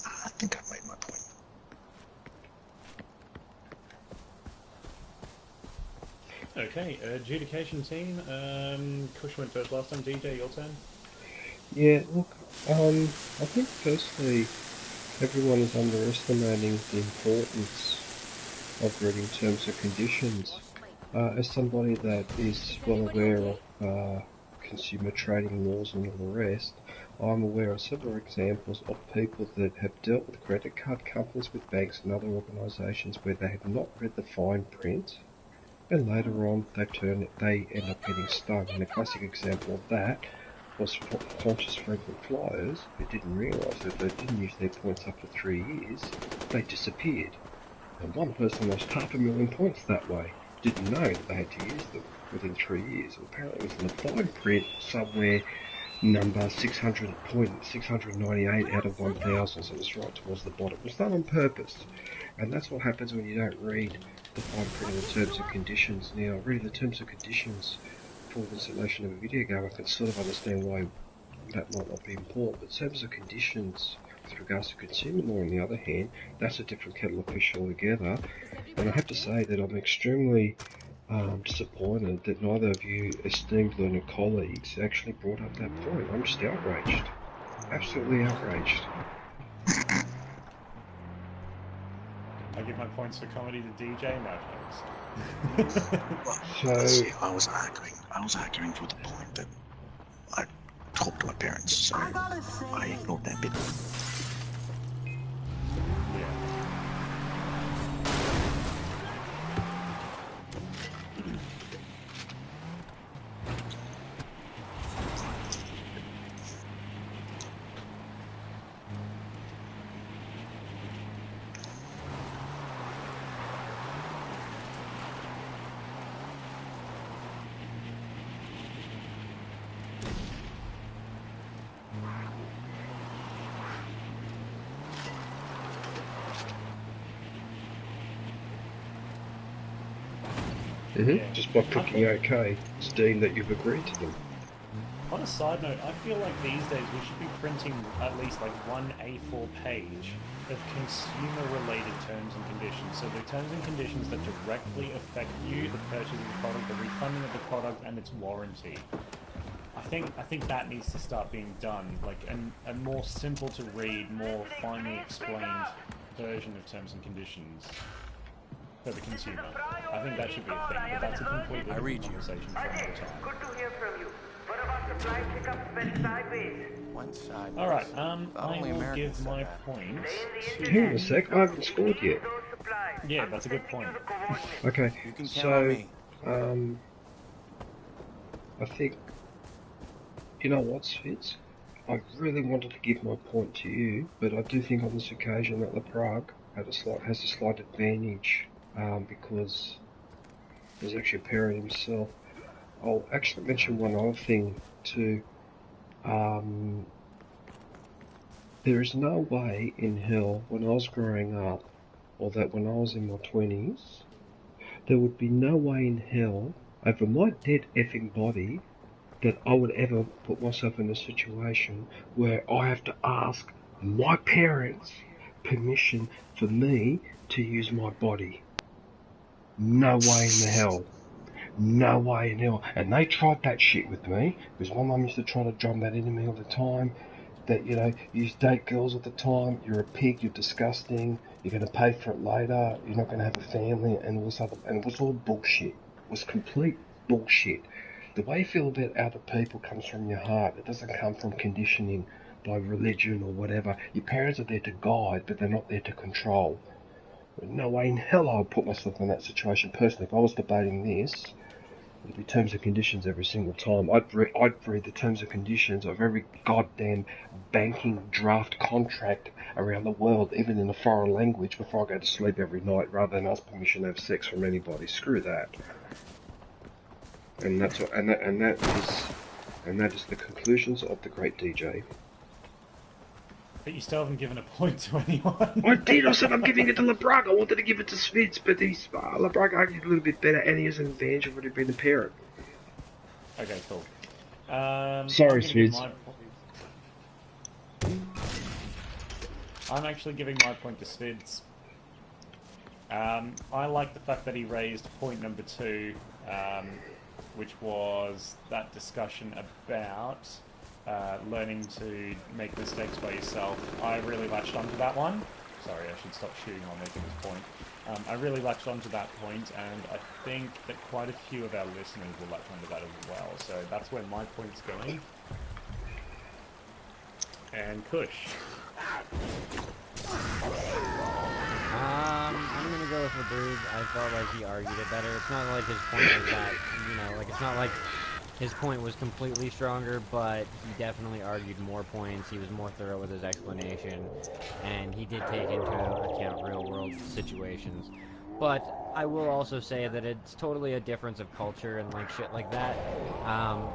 I think I've made my point. Okay, adjudication team. Kush went first last time. DJ, your turn. Yeah, look, I think firstly, everyone is underestimating the importance of reading terms and conditions. As somebody that is well aware of consumer trading laws and all the rest, I'm aware of several examples of people that have dealt with credit card companies, with banks and other organisations where they have not read the fine print, and later on they end up getting stung. And a classic example of that was conscious frequent flyers who didn't realise that if they didn't use their points after 3 years, they disappeared. And one person lost 500,000 points that way. Didn't know that they had to use them within 3 years. Apparently it was in the fine print somewhere, number 698 out of 1,000, so it was right towards the bottom. It was done on purpose. And that's what happens when you don't read the fine print of the terms and conditions. Now, reading the terms and conditions for the installation of a video game, I can sort of understand why that might not be important, but terms and conditions with regards to consumer law, on the other hand, that's a different kettle of fish altogether. And I have to say that I'm extremely disappointed that neither of you esteemed learned colleagues actually brought up that point. I'm just outraged. Absolutely outraged. I give my points for comedy to DJ. No thanks. Well, see, I was arguing for the point that I talked to my parents, so I ignored that bit. Yeah. Just by clicking OK, it's deemed that you've agreed to them. On a side note, I feel like these days we should be printing at least like one A4 page of consumer-related terms and conditions. So the terms and conditions that directly affect you, the purchase of the product, the refunding of the product, and its warranty. I think that needs to start being done, like a more simple to read, more finely explained version of terms and conditions for the consumer. I think that should be a thing, but that's a completely different conversation for another time. Good to hear from you. One of our supply pickups went sideways. One side. Alright, Thought I only will Americans give said my that. point Hang on to... a sec, I haven't scored yet. Those supplies. Yeah, that's a good point. Okay, You can count on so, me. I think, you know what, Spitz? I really wanted to give my point to you, but I do think on this occasion that the Prague has a slight advantage, because there's actually a parent himself. I'll actually mention one other thing too. There is no way in hell when I was growing up, or that when I was in my 20s, there would be no way in hell over my dead effing body that I would ever put myself in a situation where I have to ask my parents permission for me to use my body. No way in the hell. No way in hell. And they tried that shit with me, because my mum used to try to drum that into me all the time, that, you know, you date girls all the time, you're a pig, you're disgusting, you're going to pay for it later, you're not going to have a family, and all this other, and it was all bullshit. It was complete bullshit. The way you feel about other people comes from your heart. It doesn't come from conditioning by religion or whatever. Your parents are there to guide, but they're not there to control. No way in hell I would put myself in that situation personally. If I was debating this, it'd be terms and conditions every single time. I'd read the terms and conditions of every goddamn banking draft contract around the world, even in a foreign language, before I go to sleep every night, rather than ask permission to have sex from anybody. Screw that. And that is the conclusions of the great DJ. But you still haven't given a point to anyone. I did. I said I'm giving it to LeBrug. I wanted to give it to Spitz, but LeBrug argued a little bit better, and he has an advantage of already being the parent. Okay, cool. Sorry, Spitz. I'm actually giving my point to Spids. I like the fact that he raised point number 2, which was that discussion about learning to make mistakes by yourself. I really latched onto that one. Sorry, I should stop shooting on making this point. I really latched onto that point, and I think that quite a few of our listeners will latch onto that as well. So that's where my point's going. And Kush. I'm gonna go with LeBrood. I felt like he argued it better. It's not like his point was that, you know, like it's not like his point was completely stronger, but he definitely argued more points. He was more thorough with his explanation, and he did take into account real-world situations. But I will also say that it's totally a difference of culture and like shit like that.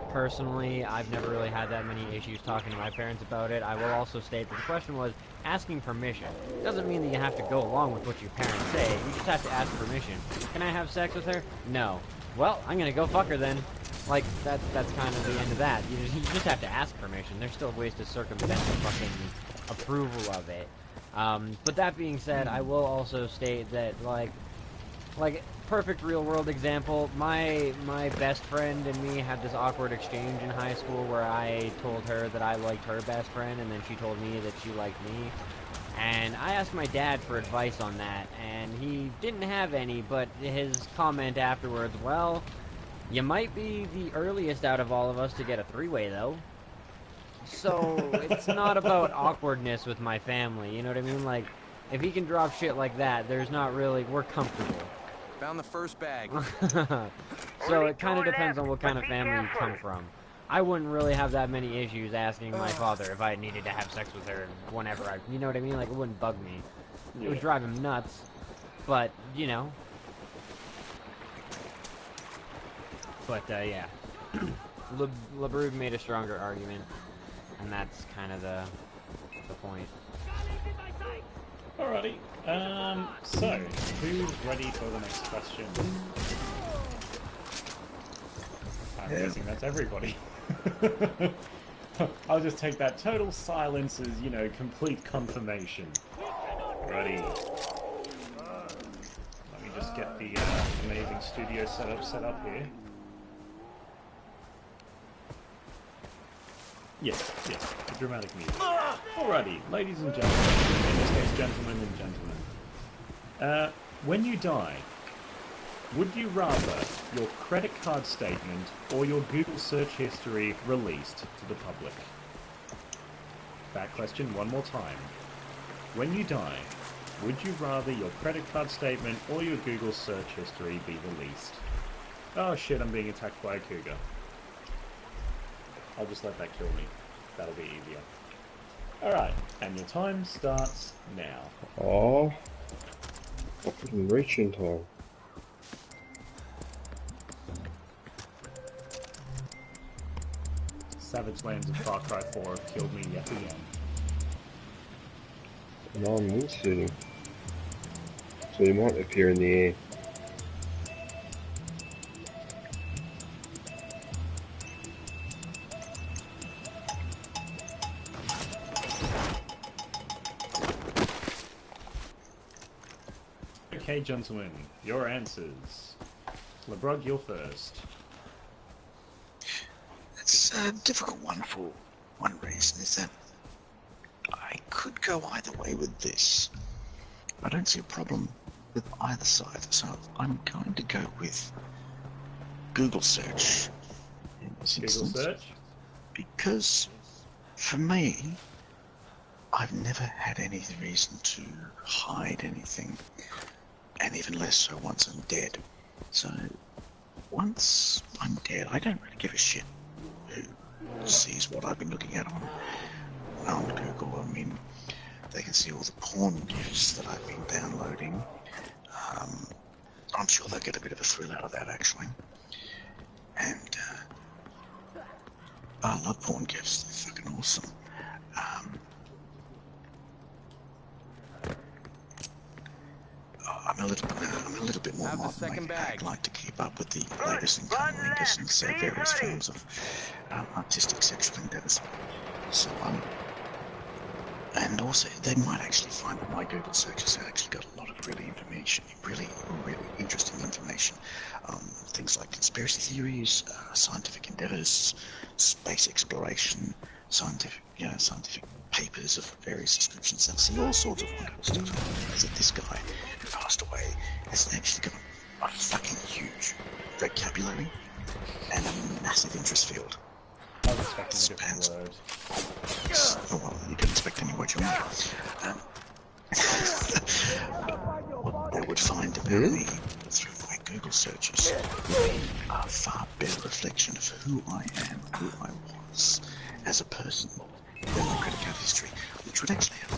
Personally, I've never really had that many issues talking to my parents about it. I will also state that the question was asking permission. Doesn't mean that you have to go along with what your parents say. You just have to ask permission. Can I have sex with her? No. Well, I'm gonna go fuck her then. Like, that's kind of the end of that. You just have to ask permission. There's still ways to circumvent the fucking approval of it. But that being said, I will also state that, like perfect real-world example, my best friend and me had this awkward exchange in high school where I told her that I liked her best friend, and then she told me that she liked me. And I asked my dad for advice on that, and he didn't have any, but his comment afterwards, well, you might be the earliest out of all of us to get a three-way, though. So, it's not about awkwardness with my family, you know what I mean? Like, if he can drop shit like that, there's not really, we're comfortable. Found the first bag. So it kind of depends on what kind of family you come from. I wouldn't really have that many issues asking my father if I needed to have sex with her whenever you know what I mean? Like, it wouldn't bug me. It would drive him nuts, but, you know. But, yeah. LeBrood made a stronger argument, and that's kind of the point. Alrighty. So, who's ready for the next question? I'm Yeah. guessing that's everybody. I'll just take that total silence as, you know, complete confirmation. Ready. Let me just get the amazing studio setup set up here. Yes, the dramatic music. Alrighty, ladies and gentlemen, in this case, gentlemen and gentlemen. When you die, would you rather your credit card statement or your Google search history released to the public? That question one more time. When you die, would you rather your credit card statement or your Google search history be released? Oh shit, I'm being attacked by a cougar. I'll just let that kill me. That'll be easier. Alright, and your time starts now. Oh, I couldn't reach in time. Savage Lands of Farcry 4 have killed me yet again. No, I'm windsuiting. So you might appear in the air. Okay, gentlemen, your answers. LeBrog, you're first. It's a difficult one for one reason, is that I could go either way with this. I don't see a problem with either side, so I'm going to go with Google search in this Google instance. search? Because for me, I've never had any reason to hide anything, and even less so once I'm dead. So once I'm dead, I don't really give a shit who sees what I've been looking at on Google. I mean, they can see all the porn news that I've been downloading. I'm sure they'll get a bit of a thrill out of that, actually. And I love porn gifs. They're fucking awesome. I'm a little bit more modern. I like to keep up with the latest and latest and various forms of artistic sexual endeavors. So and also they might actually find that my Google searches have actually got a lot of really interesting information. Things like conspiracy theories, scientific endeavors, space exploration, scientific papers of various descriptions. I've seen all sorts of wonderful stuff. Because this guy who passed away has actually got a fucking huge vocabulary and a massive interest field. I was expecting a different word. Oh, well, you can expect any word you want. What I would find about me through my Google searches would be a far better reflection of who I am, who I was as a person, than my credit card history, which would actually have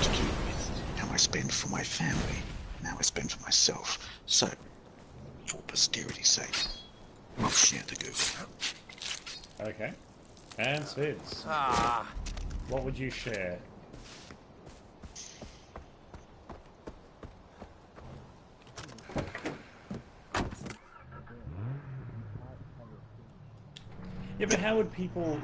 to do with how I spend for my family and how I spend for myself. So, for posterity's sake, I'll share the Google. Okay. And Svids. What would you share? Yeah, but how would people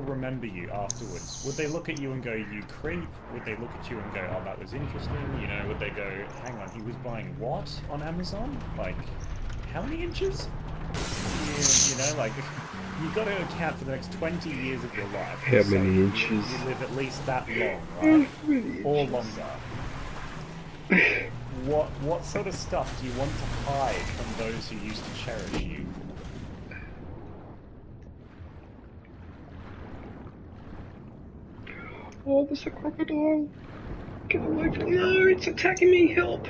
remember you afterwards? Would they look at you and go, "You creep"? Would they look at you and go, "Oh, that was interesting"? You know, would they go, "Hang on, he was buying what on Amazon? Like, how many inches?" You know, like, you've got to account for the next 20 years of your life. How So many you inches? live at least that long, right? Or longer. What sort of stuff do you want to hide from those who used to cherish you? Oh, there's a crocodile. Get away from... No, it's attacking me, help!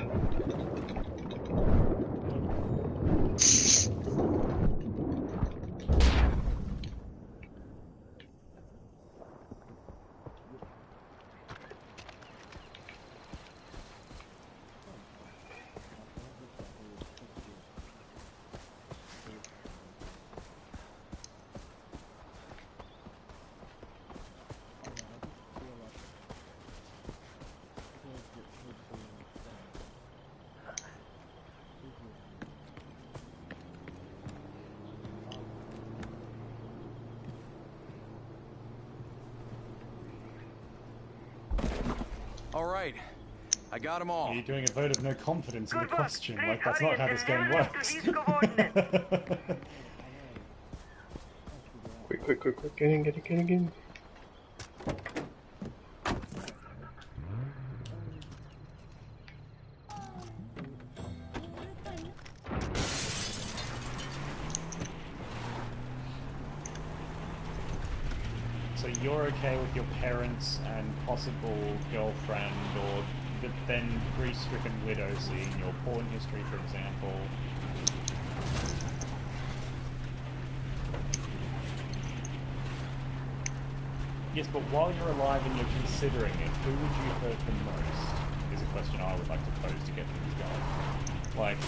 All right. I got them all. Are you doing a vote of no confidence in the Good work. question? Please Like, that's hurry not how and this game deliver him to works. his coordinates. Quick, get in. So you're okay with your parents and possible girlfriend or the then grief-stricken widow seeing your porn history, for example? Yes, but while you're alive and you're considering it, who would you hurt the most? Is a question I would like to pose to get things going. Like,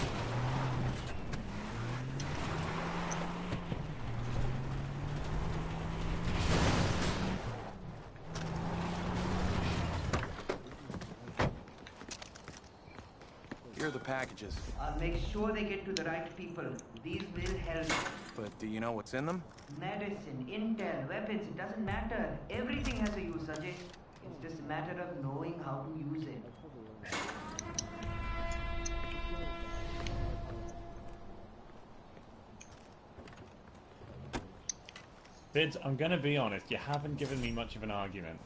Here are the packages. I'll make sure they get to the right people. These will help. But do you know what's in them? Medicine, intel, weapons, it doesn't matter. Everything has a use, Ajay. It's just a matter of knowing how to use it. Bids, I'm gonna be honest, you haven't given me much of an argument.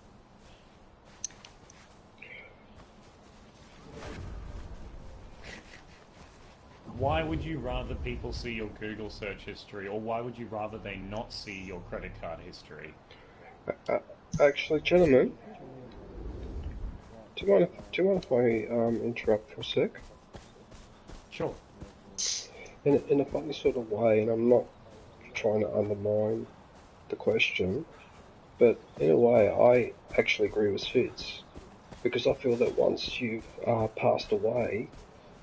Why would you rather people see your Google search history, or why would you rather they not see your credit card history? Actually, gentlemen, do you mind if I interrupt for a sec? Sure. In a funny sort of way, and I'm not trying to undermine the question, but in a way, I actually agree with Fitz, because I feel that once you've passed away,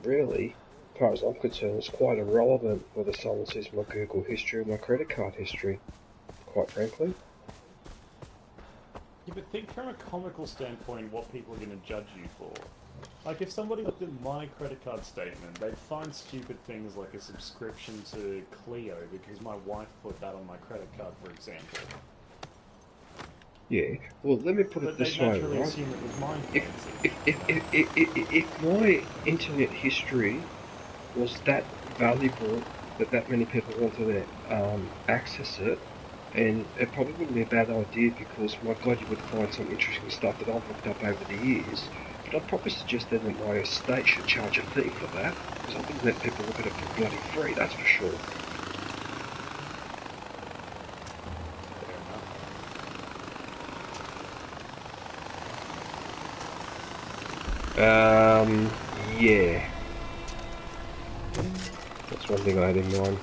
really, as far as I'm concerned, it's quite irrelevant whether someone sees my Google history or my credit card history, quite frankly. Yeah, but think from a comical standpoint what people are going to judge you for. Like, if somebody looked at my credit card statement, they'd find stupid things like a subscription to Clio because my wife put that on my credit card, for example. Yeah, well, let me put it this way, naturally right? assume it was mine. If my internet history was that valuable that many people wanted to access it, and it probably wouldn't be a bad idea because, my God, you would find some interesting stuff that I've looked up over the years. But I'd probably suggest then that my estate should charge a fee for that, because I wouldn't let people look at it for bloody free, that's for sure. Yeah. That's one thing I had in mind.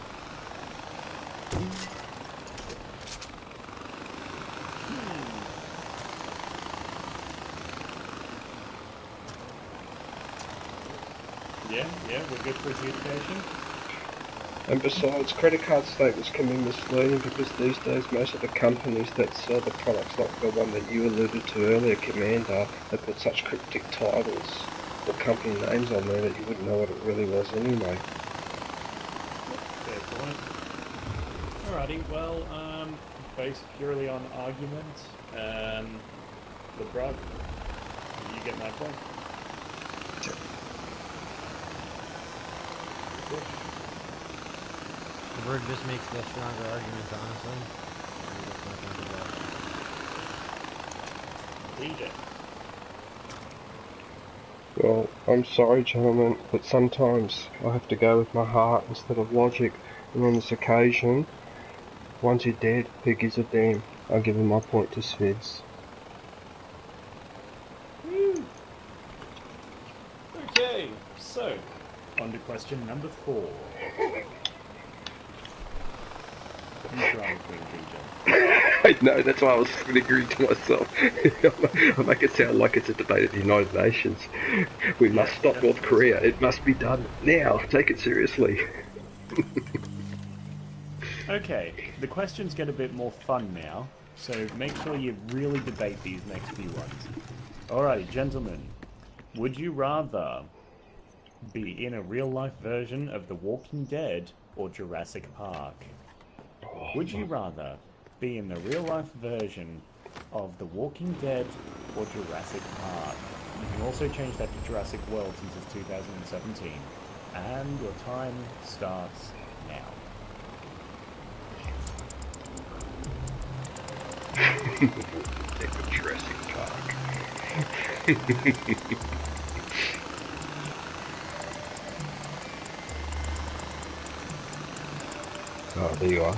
Yeah, we're good for adjudication. And besides, credit card statements can be misleading because these days most of the companies that sell the products, like the one that you alluded to earlier, Commander, they put such cryptic titles or company names on there that you wouldn't know what it really was anyway. Fair point. Alrighty, well, based purely on argument, LeBron, you get my point. The word just makes the stronger arguments, honestly. DJ. Well, I'm sorry, gentlemen, but sometimes I have to go with my heart instead of logic, and on this occasion, once you're dead, who gives a damn? I'll give him my point to Svids. Okay, so, on to question number 4. You try with me, DJ. I know, that's why I was agreeing to myself. I make it sound like it's a debate at the United Nations. We must stop North Korea. It must be done now. Take it seriously. Okay, the questions get a bit more fun now, so make sure you really debate these next few ones. Alrighty, gentlemen, would you rather be in a real-life version of The Walking Dead or Jurassic Park? Would you rather be in the real-life version of The Walking Dead or Jurassic Park? You can also change that to Jurassic World since it's 2017. And your time starts now. Take a Jurassic Park. Oh, there you are.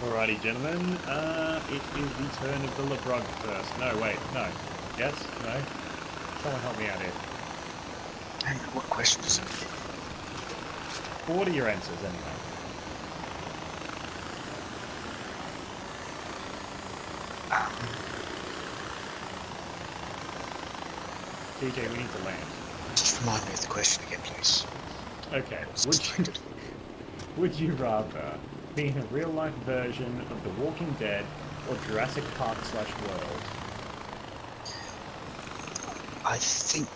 Alrighty, gentlemen. It is the turn of the Lebrug first. No, wait, no. Yes? No? Someone help me out here. Hang on, what question is it? What are your answers, anyway? DJ, we need to land. Just remind me of the question again, please. Okay. It's distracted. Would you rather be in a real-life version of The Walking Dead or Jurassic Park/World? I think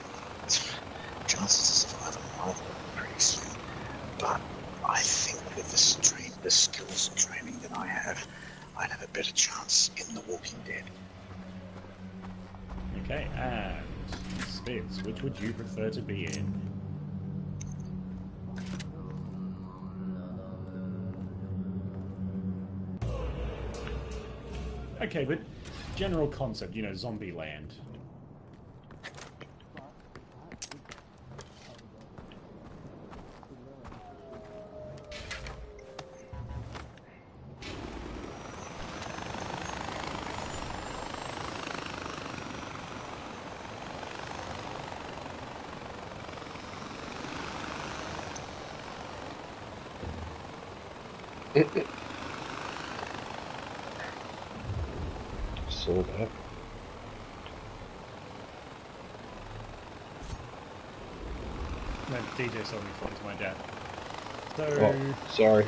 chances to survive on either are pretty slim, but I think with the skills and training that I have, I'd have a better chance in The Walking Dead. Okay, and Spitz, which would you prefer to be in? Okay, but general concept, you know, zombie land. Saw that. No, DJ saw me fall to my death. So... Oh, sorry.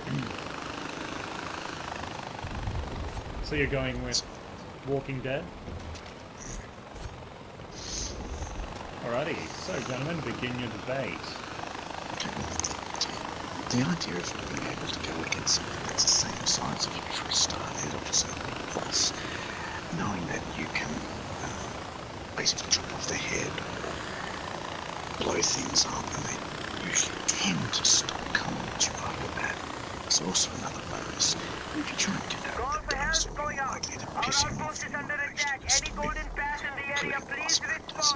So you're going with Walking Dead? Alrighty, so gentlemen, begin your debate. The idea of being able to go against something that's the same size of you for a start is obviously false. Knowing that you can basically chop off their head or blow things up, and they usually tend to stop coming at you after that. It's also another bonus. If you try and do that with the dinosaur, you're more likely to piss him off than you are actually to stop him, including the lost factors.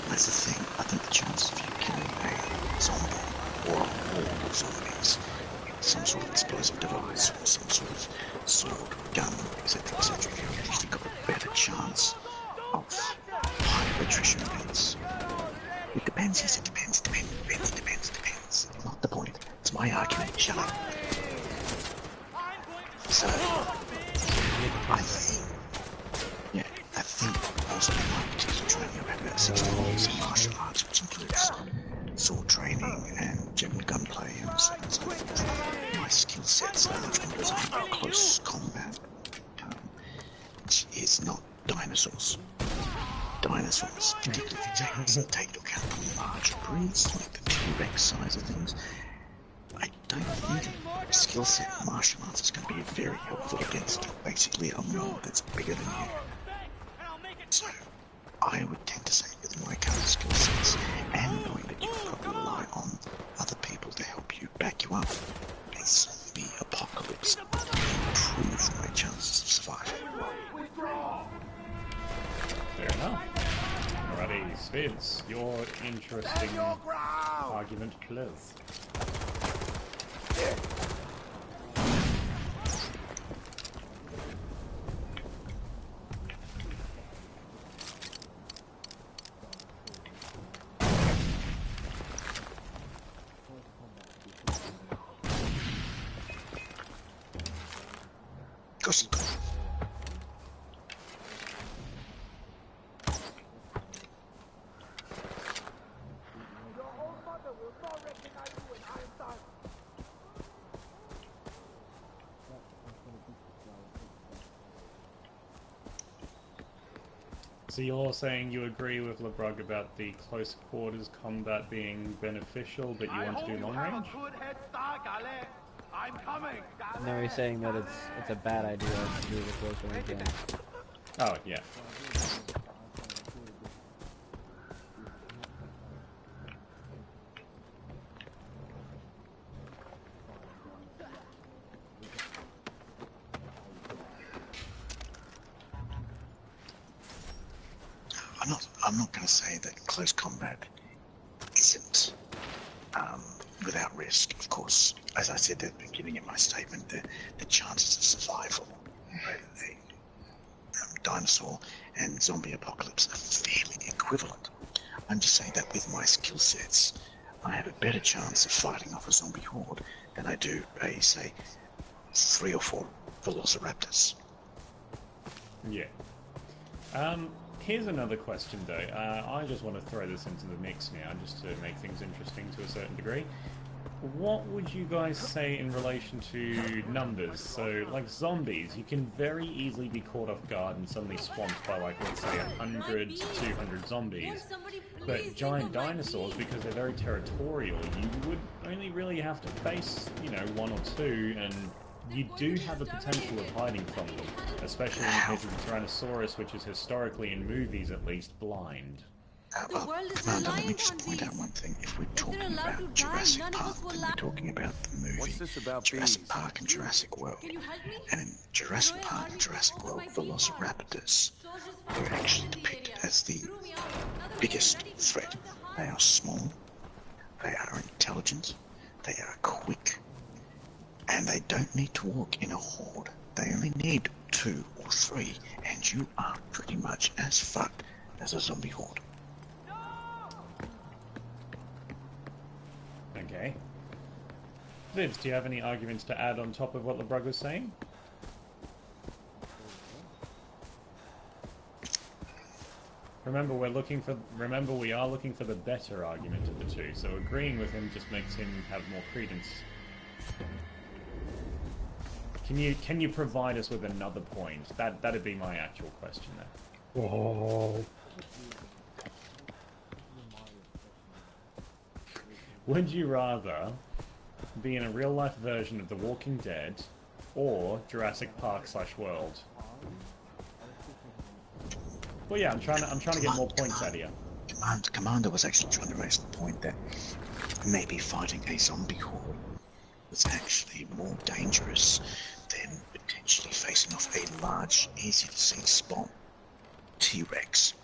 That's the thing. I think the chances of you killing a zombie or a horde of zombies with some sort of explosive device or some sort of sword, gun, etc., etc., you've usually got a better chance of higher attrition rates. It depends, yes, it depends. Not the point. It's my argument. Shut up. So, I think also in my particular training I've had about 60 years of martial arts, which includes sword training and gunplay and so on and so forth. My skill sets are much more designed for close combat, which is not dinosaurs. Dinosaurs, particularly if you take into account the larger breeds, like the T-Rex size of things, I don't think a skill set in martial arts is going to be very helpful against basically a mob that's bigger than you. So, I would tend to say with my current skill sets, and knowing that you probably rely on other people to help you back you up, a zombie apocalypse improves my chances of surviving. Fair enough. Alrighty, Spitz, your interesting argument, please. So you're saying you agree with LeBrug about the close quarters combat being beneficial, but you want to do long range? I'm coming. No, he's saying that it's a bad idea to do the close range game. Oh, yeah. I'm not going to say that close combat isn't without risk. Of course, as I said at the beginning of my statement, the chances of survival of a dinosaur and zombie apocalypse are fairly equivalent. I'm just saying that with my skill sets, I have a better chance of fighting off a zombie horde than I do a, say, 3 or 4 velociraptors. Yeah. Here's another question, though. I just want to throw this into the mix now, just to make things interesting to a certain degree. What would you guys say in relation to numbers? So, like zombies, you can very easily be caught off guard and suddenly swamped by, like, let's say 100 to 200 zombies. But giant dinosaurs, because they're very territorial, you would only really have to face, you know, 1 or 2, and you do have a potential of hiding from them, especially in the case of the Tyrannosaurus, which is historically, in movies at least, blind. Well, Commander, let me just point out one thing. If we're talking about Jurassic Park, then we're talking about the movie Jurassic Park and Jurassic World. And in Jurassic Park and Jurassic World, velociraptors were actually depicted as the biggest threat. They are small, they are intelligent, they are quick, and they don't need to walk in a horde. They only need 2 or 3, and you are pretty much as fucked as a zombie horde. Okay. Vivs, do you have any arguments to add on top of what LeBrug was saying? Remember, we are looking for the better argument of the two, so agreeing with him just makes him have more credence. Can you provide us with another point? That'd be my actual question there. Oh. Would you rather be in a real-life version of The Walking Dead or Jurassic Park / World? Well, yeah, I'm trying to get more points out of you. Commander was actually trying to raise the point that maybe fighting a zombie horde was actually more dangerous than potentially facing off a large, easy-to-see spawn T-Rex.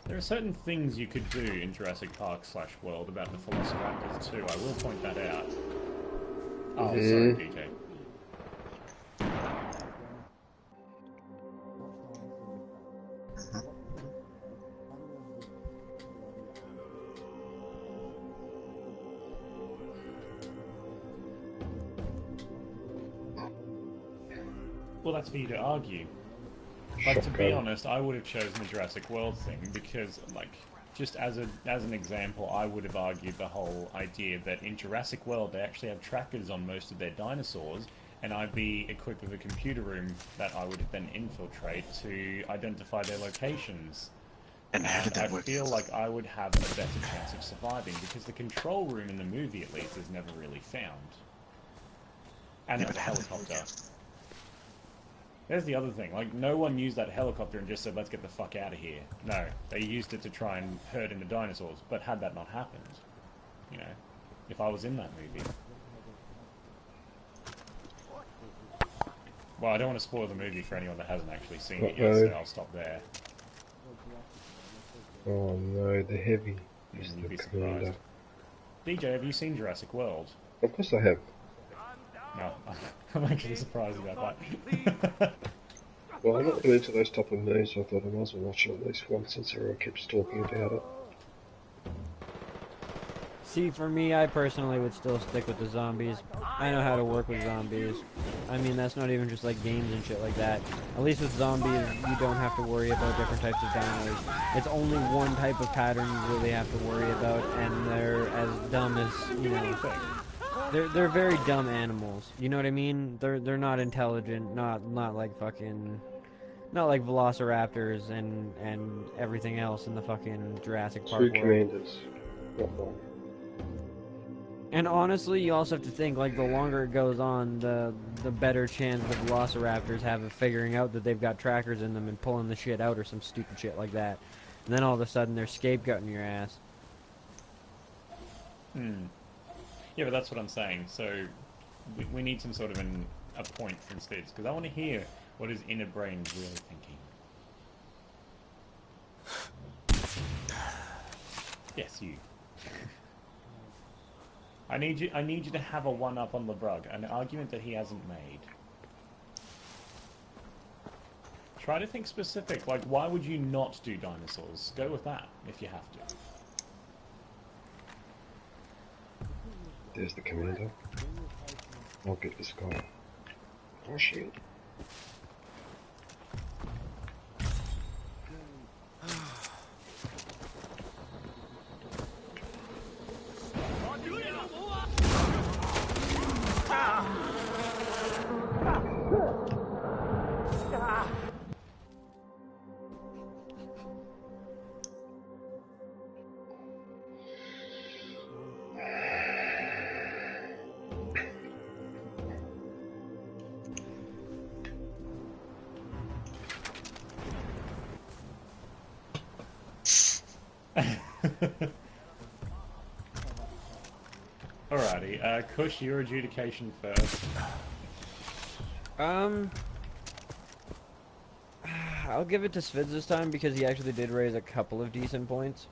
There are certain things you could do in Jurassic Park / World about the Velociraptors too. I will point that out. Oh, sorry, DJ. Well, that's for you to argue. But to be honest, I would have chosen the Jurassic World thing because, like, just as an example, I would have argued the whole idea that in Jurassic World they actually have trackers on most of their dinosaurs, and I'd be equipped with a computer room that I would then infiltrate to identify their locations. And how did that work? I feel like I would have a better chance of surviving because the control room in the movie, at least, is never really found. And Yeah, the but how did that helicopter. work? There's the other thing, like, no one used that helicopter and just said, let's get the fuck out of here. No, they used it to try and herd in the dinosaurs, but had that not happened, you know, if I was in that movie. Well, I don't want to spoil the movie for anyone that hasn't actually seen it yet, so I'll stop there. Oh no, the heavy is You'd the be commander. surprised. DJ, have you seen Jurassic World? Of course I have. No, I'm actually surprised about that. Well, I'm not really into those type of news, so I thought I might as well watch it at least once since everyone keeps talking about it. See, for me, I personally would still stick with the zombies. I know how to work with zombies. I mean, that's not even just like games and shit like that. At least with zombies, you don't have to worry about different types of dinos. It's only one type of pattern you really have to worry about, and they're as dumb as, you know, they're very dumb animals. You know what I mean? They're not intelligent, not like fucking, not like velociraptors and everything else in the fucking Jurassic Park Two world. commanders, not one. And honestly, you also have to think, like, the longer it goes on, the better chance the velociraptors have of figuring out that they've got trackers in them and pulling the shit out or some stupid shit like that. And then all of a sudden they're scapegoating your ass. Yeah, but that's what I'm saying. So we need some sort of a point for instead, because I want to hear what his inner brain is really thinking. Yes, you. I need you to have a one-up on LeBrug, an argument that he hasn't made. Try to think specific, like why would you not do dinosaurs? Go with that, if you have to. There's the commander. I'll get this guy. Oh shit. Alrighty, Kush, your adjudication first. I'll give it to Svids this time because he actually did raise a couple of decent points.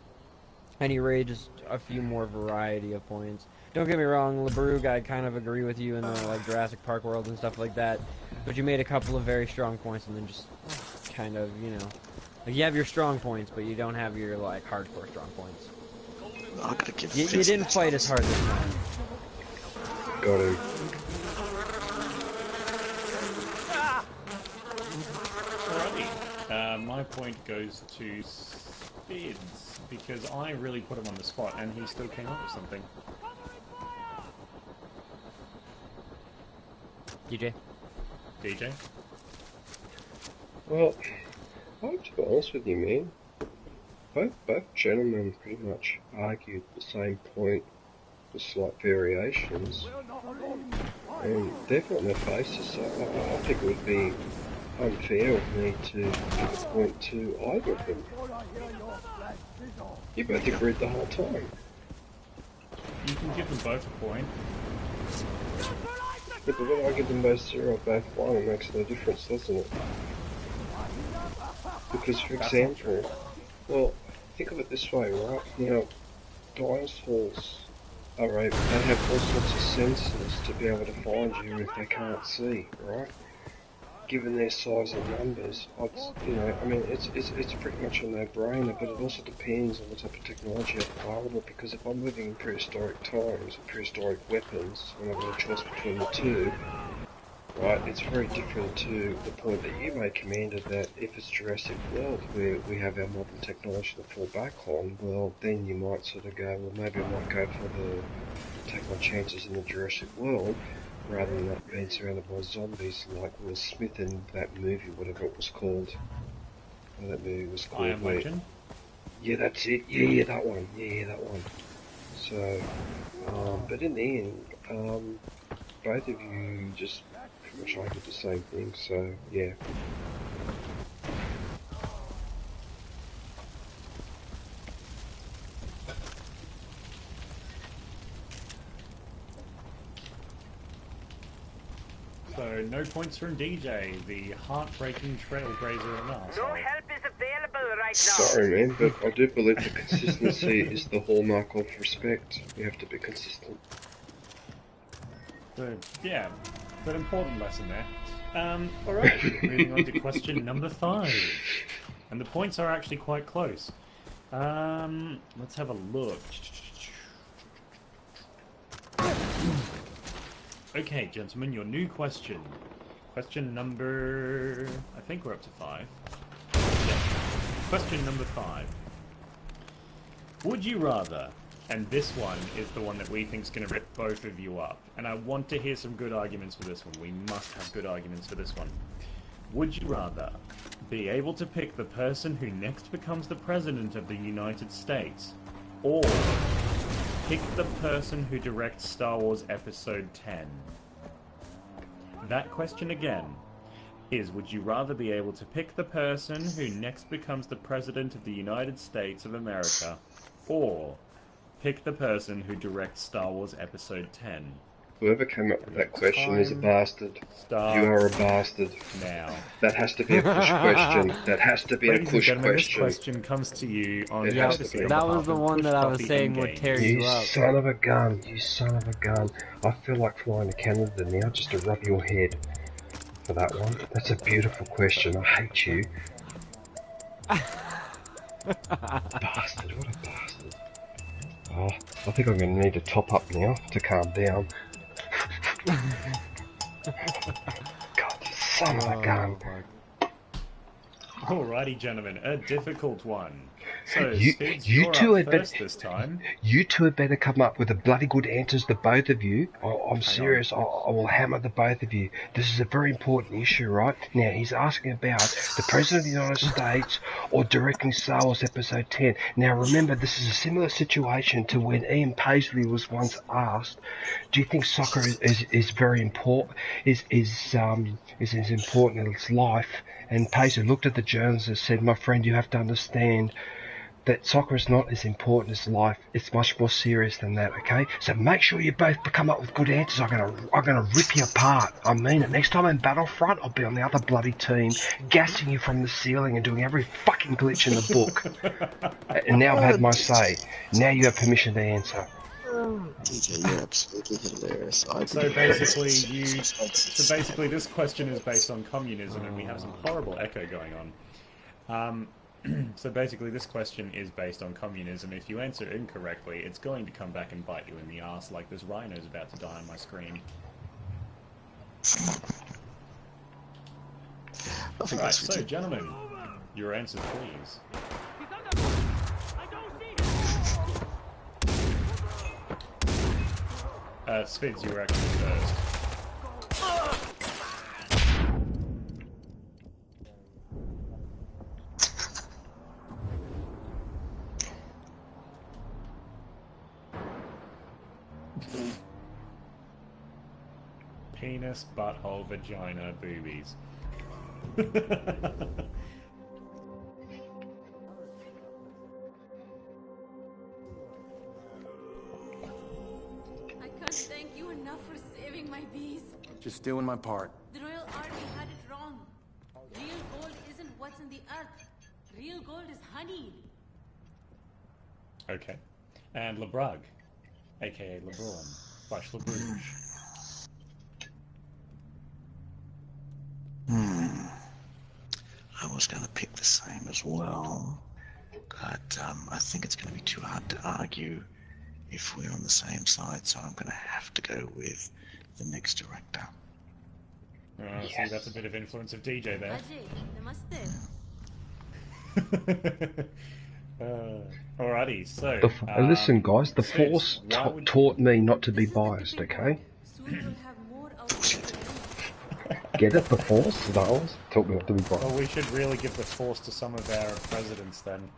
And he raised a few more variety of points. Don't get me wrong, LeBrug, I kind of agree with you in the like Jurassic Park world and stuff like that. But you made a couple of very strong points and then just kind of, you know... Like, you have your strong points, but you don't have your, like, hardcore strong points. I'm gonna give You didn't fight as hard this time. Got him. Alrighty. My point goes to Spids, because I really put him on the spot, and he still came up with something. DJ? Well, I have to be honest with you, man. Both gentlemen pretty much argued the same point with slight variations. And they've got their basis, so I think it would be unfair of me to give a point to either of them. You both agreed the whole time. You can give them both a point. Yeah, but when I give them both 0, both 1, it makes no difference, doesn't it? Because, for example, well, think of it this way, right? Now, dinosaurs are able, they have all sorts of sensors to be able to find you if they can't see, right? Given their size and numbers, it's pretty much a no-brainer, but it also depends on the type of technology available, because if I'm living in prehistoric times, with prehistoric weapons, and I've got a choice between the two, right, it's very different to the point that you made, Commander, that if it's Jurassic World, where we have our modern technology to fall back on, well, then you might sort of go, well, maybe I might go for take my chances in the Jurassic World, rather than that being surrounded by zombies like Will Smith in that movie, whatever it was called. What that movie was called. I Am Legend? Yeah, that's it. Yeah, that one. Yeah, that one. So, but in the end, both of you just pretty much argued the same thing, so, yeah. So, no points from DJ, the heartbreaking trailblazer and us. No help is available right now. Sorry, man, but I do believe that consistency is the hallmark of respect. You have to be consistent. So, yeah, but important lesson there. Alright, moving on to question number 5. And the points are actually quite close. Let's have a look. Okay, gentlemen, your new question. Question number... I think we're up to 5. Yeah. Question number 5. Would you rather And this one is the one that we think is going to rip both of you up. And I want to hear some good arguments for this one. We must have good arguments for this one. Would you rather be able to pick the person who next becomes the President of the United States, or pick the person who directs Star Wars Episode 10? That question again is, would you rather be able to pick the person who next becomes the President of the United States of America, or pick the person who directs Star Wars Episode 10? Whoever came up with that question is a bastard. You are a bastard. Now. That has to be a push question. That has to be a push question. This question comes to you on that was the one that I was saying would tear you up. You son of a gun. You son of a gun. I feel like flying to Canada now just to rub your head for that one. That's a beautiful question. I hate you. Bastard. What a bastard. Oh, I think I'm going to need to top up now to calm down. God, you son of a gun. Alrighty, gentlemen, a difficult one. So, you two had better this time. You two had better come up with the bloody good answers, the both of you. I'm serious. I will hammer the both of you. This is a very important issue, right? Now, he's asking about the President of the United States or directing Star Wars Episode 10. Now, remember, this is a similar situation to when Ian Paisley was once asked, do you think soccer is very important, is as important as life? And Paisley looked at the journalist and said, my friend, you have to understand that soccer is not as important as life. It's much more serious than that, okay? So make sure you both come up with good answers. I'm gonna rip you apart. I mean it. Next time in Battlefront, I'll be on the other bloody team, gassing you from the ceiling and doing every fucking glitch in the book. And now I've had my say. Now you have permission to answer. DJ, you're absolutely hilarious. So basically, this question is based on communism, and we have some horrible echo going on. So basically, this question is based on communism. If you answer incorrectly, it's going to come back and bite you in the ass, like this rhino's about to die on my screen. Alright, so gentlemen, your answers, please. Spids, you were actually first. Penis, butthole, vagina, boobies. Thank you enough for saving my bees. Just doing my part. The Royal Army had it wrong. Real gold isn't what's in the earth. Real gold is honey. Okay. And LeBrug, aka LeBron, / LeBrouge. I was going to pick the same as well, but I think it's going to be too hard to argue if we're on the same side, so I'm going to have to go with the next director. Yes. See, that's a bit of influence of DJ there. Alrighty, so... listen, guys, the Force taught me not to be biased, okay? Get it? The Force? Star Wars taught me not to be biased. Well, we should really give the Force to some of our presidents, then.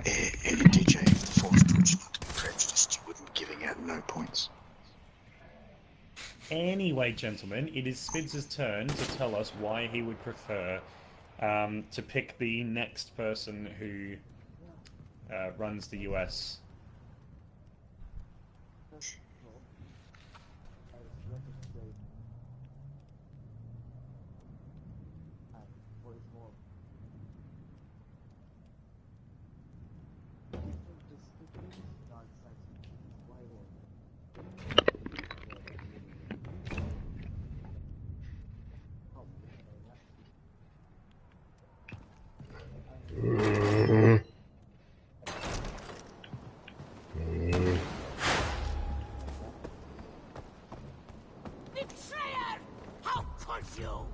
DJ, if the Force taught you not to be prejudiced, you wouldn't be giving out no points. Anyway, gentlemen, it is Spids' turn to tell us why he would prefer to pick the next person who runs the US. Betrayer! How could you?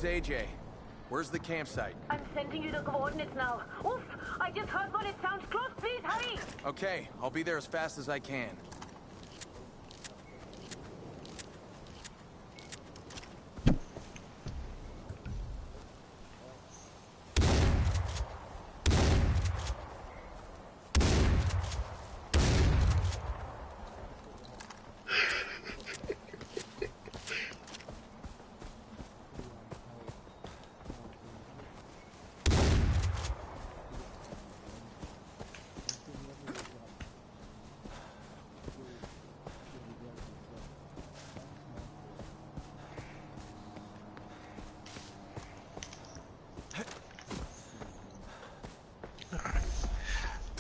is AJ. Where's the campsite? I'm sending you the coordinates now. Oof! I just heard one. It sounds close. Please hurry. Okay, I'll be there as fast as I can.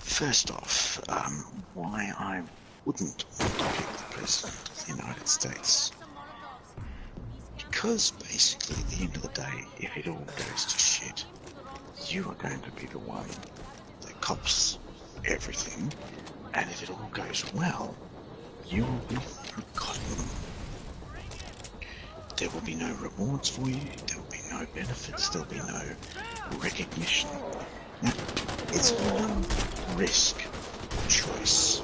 First off, why I wouldn't want to pick the President of the United States. Because basically at the end of the day, if it all goes to shit, you are going to be the one that cops everything, and if it all goes well, you will be forgotten. There will be no rewards for you, there will be no benefits, there will be no recognition. Now, it's no risk choice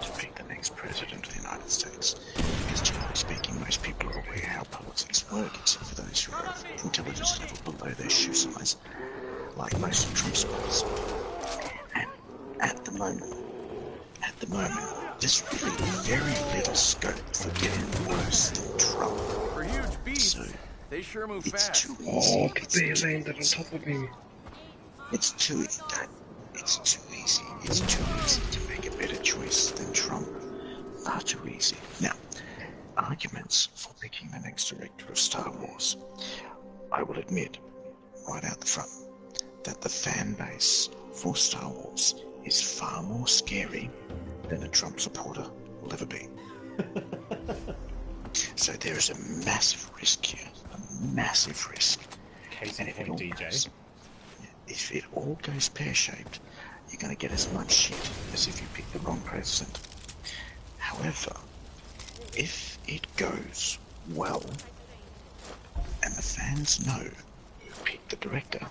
to pick the next president of the United States, because generally speaking, most people are aware how politics work, except for those who are of intelligence level below their shoe size, like most of Trump's supporters. And at the moment, there's really very little scope for getting worse than Trump. For huge beasts, So they sure move it's fast. too easy. Oh, the bear landed on top of me. It's too easy to make a better choice than Trump. Far too easy. Now, arguments for picking the next director of Star Wars. I will admit, right out the front, that the fan base for Star Wars is far more scary than a Trump supporter will ever be. So there is a massive risk here. A massive risk. Case in point, DJ. If it all goes pear-shaped, you're going to get as much shit as if you pick the wrong president. However, if it goes well, and the fans know who picked the director,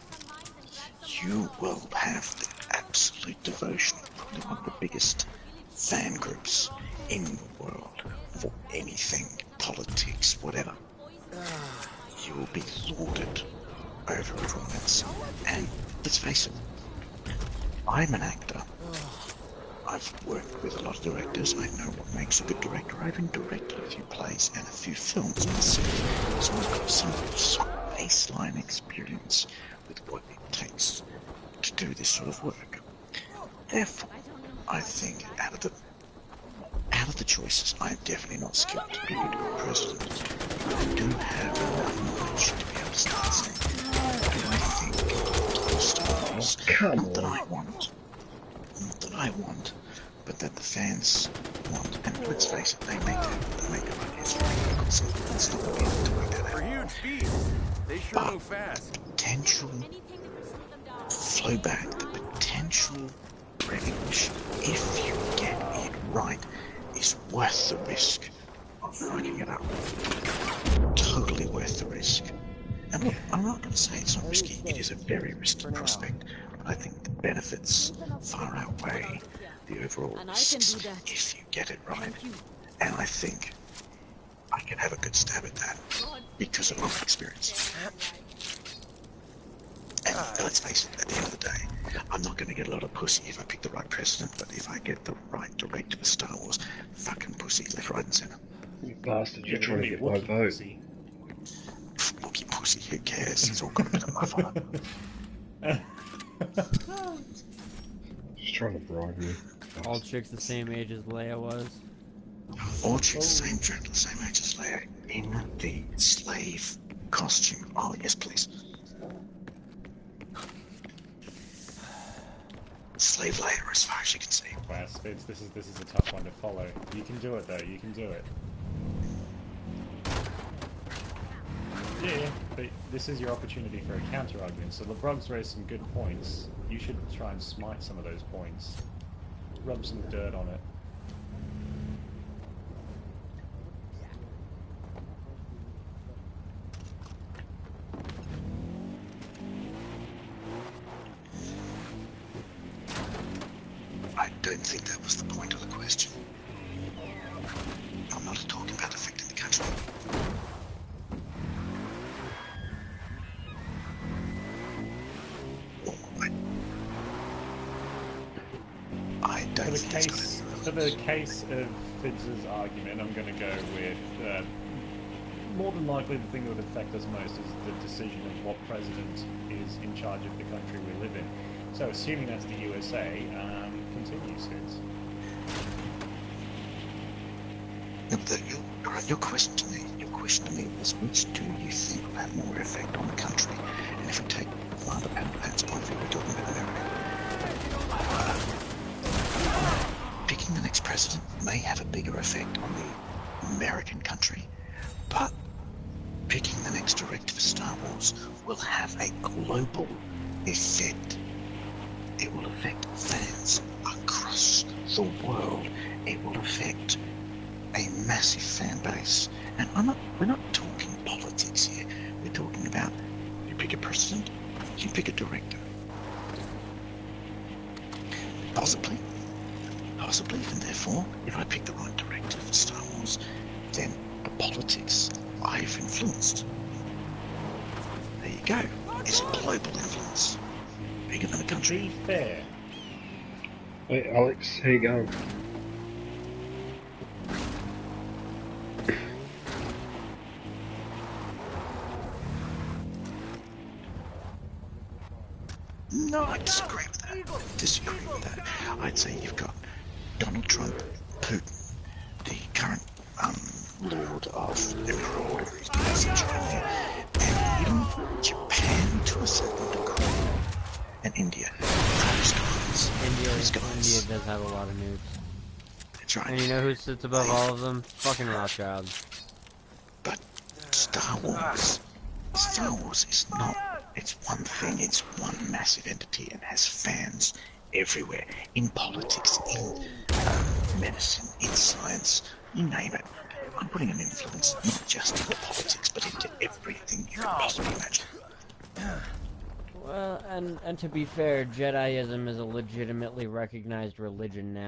you will have the absolute devotion of probably one of the biggest fan groups in the world for anything, politics, whatever. You will be lauded over everyone else. And let's face it, I'm an actor. I've worked with a lot of directors. I know what makes a good director. I've even directed a few plays and a few films myself. So I've got some baseline experience with what it takes to do this sort of work. Therefore, I think out of the choices, I'm definitely not skilled to be a good president. I do have enough knowledge to be able to start saying, do I think the Star Wars, not that I want, but that the fans want. And let's face it, they make their own history. So it's not going to be able to work that out. For huge beasts, they sure move fast. The potential flow back, the potential recognition, if you get it right, is worth the risk of fucking it up. Totally worth the risk. And look, I'm not going to say it's not risky. It is a very risky prospect, but I think the benefits far outweigh the overall risks if you get it right. And I think I can have a good stab at that because of my experience. And let's face it, at the end of the day, I'm not going to get a lot of pussy if I pick the right president, but if I get the right director for Star Wars, fucking pussy, left, right, and center. You bastard, you're trying to get my vote. Wookie pussy, who cares? It's all got a bit of muff on it. Just trying to bribe you. All chicks the same age as Leia was. All chicks the same age as Leia in the slave costume. Oh, yes, please. Slave Leia, as far as you can see. Wow, Spids, this is a tough one to follow. You can do it though, you can do it. Yeah, but this is your opportunity for a counter argument. So LeBrog's raised some good points. You should try and smite some of those points. Rub some dirt on it. don't think that was the point of the question. I'm not talking about affecting the country. I don't think it's got any relevance. For the case of Fidz's argument, I'm going to go with more than likely the thing that would affect us most is the decision of what president is in charge of the country we live in. So, assuming that's the USA, continue, Fidz. Your question to me was, which do you think will have more effect on the country? And if we take Commander Pat's point of view, we're talking about America. Picking the next president may have a bigger effect on the American country, but picking the next director for Star Wars will have a global effect. It will affect fans across the world. It will affect a massive fan base. And we're not talking politics here. We're talking about, you pick a president, you pick a director. Possibly, and therefore, if I pick the right director for Star Wars, then the politics I've influenced. There you go. It's a global influence. Bigger than a country. Be fair. Hey Alex, how you going? No, I disagree with that. I'd say you've got Donald Trump, Putin, the current Lord of Emperor, whatever he's doing in China, and even Japan to a certain degree, and India. Those guys. India does have a lot of nukes. That's right. And you know who sits above all of them? Fucking Rothschild. But Star Wars is not. It's one thing. It's one massive entity and has fans everywhere. In politics, in medicine, in science, you name it. I'm putting an influence not just into politics, but into everything you can possibly imagine. Well, and to be fair, Jediism is a legitimately recognized religion now.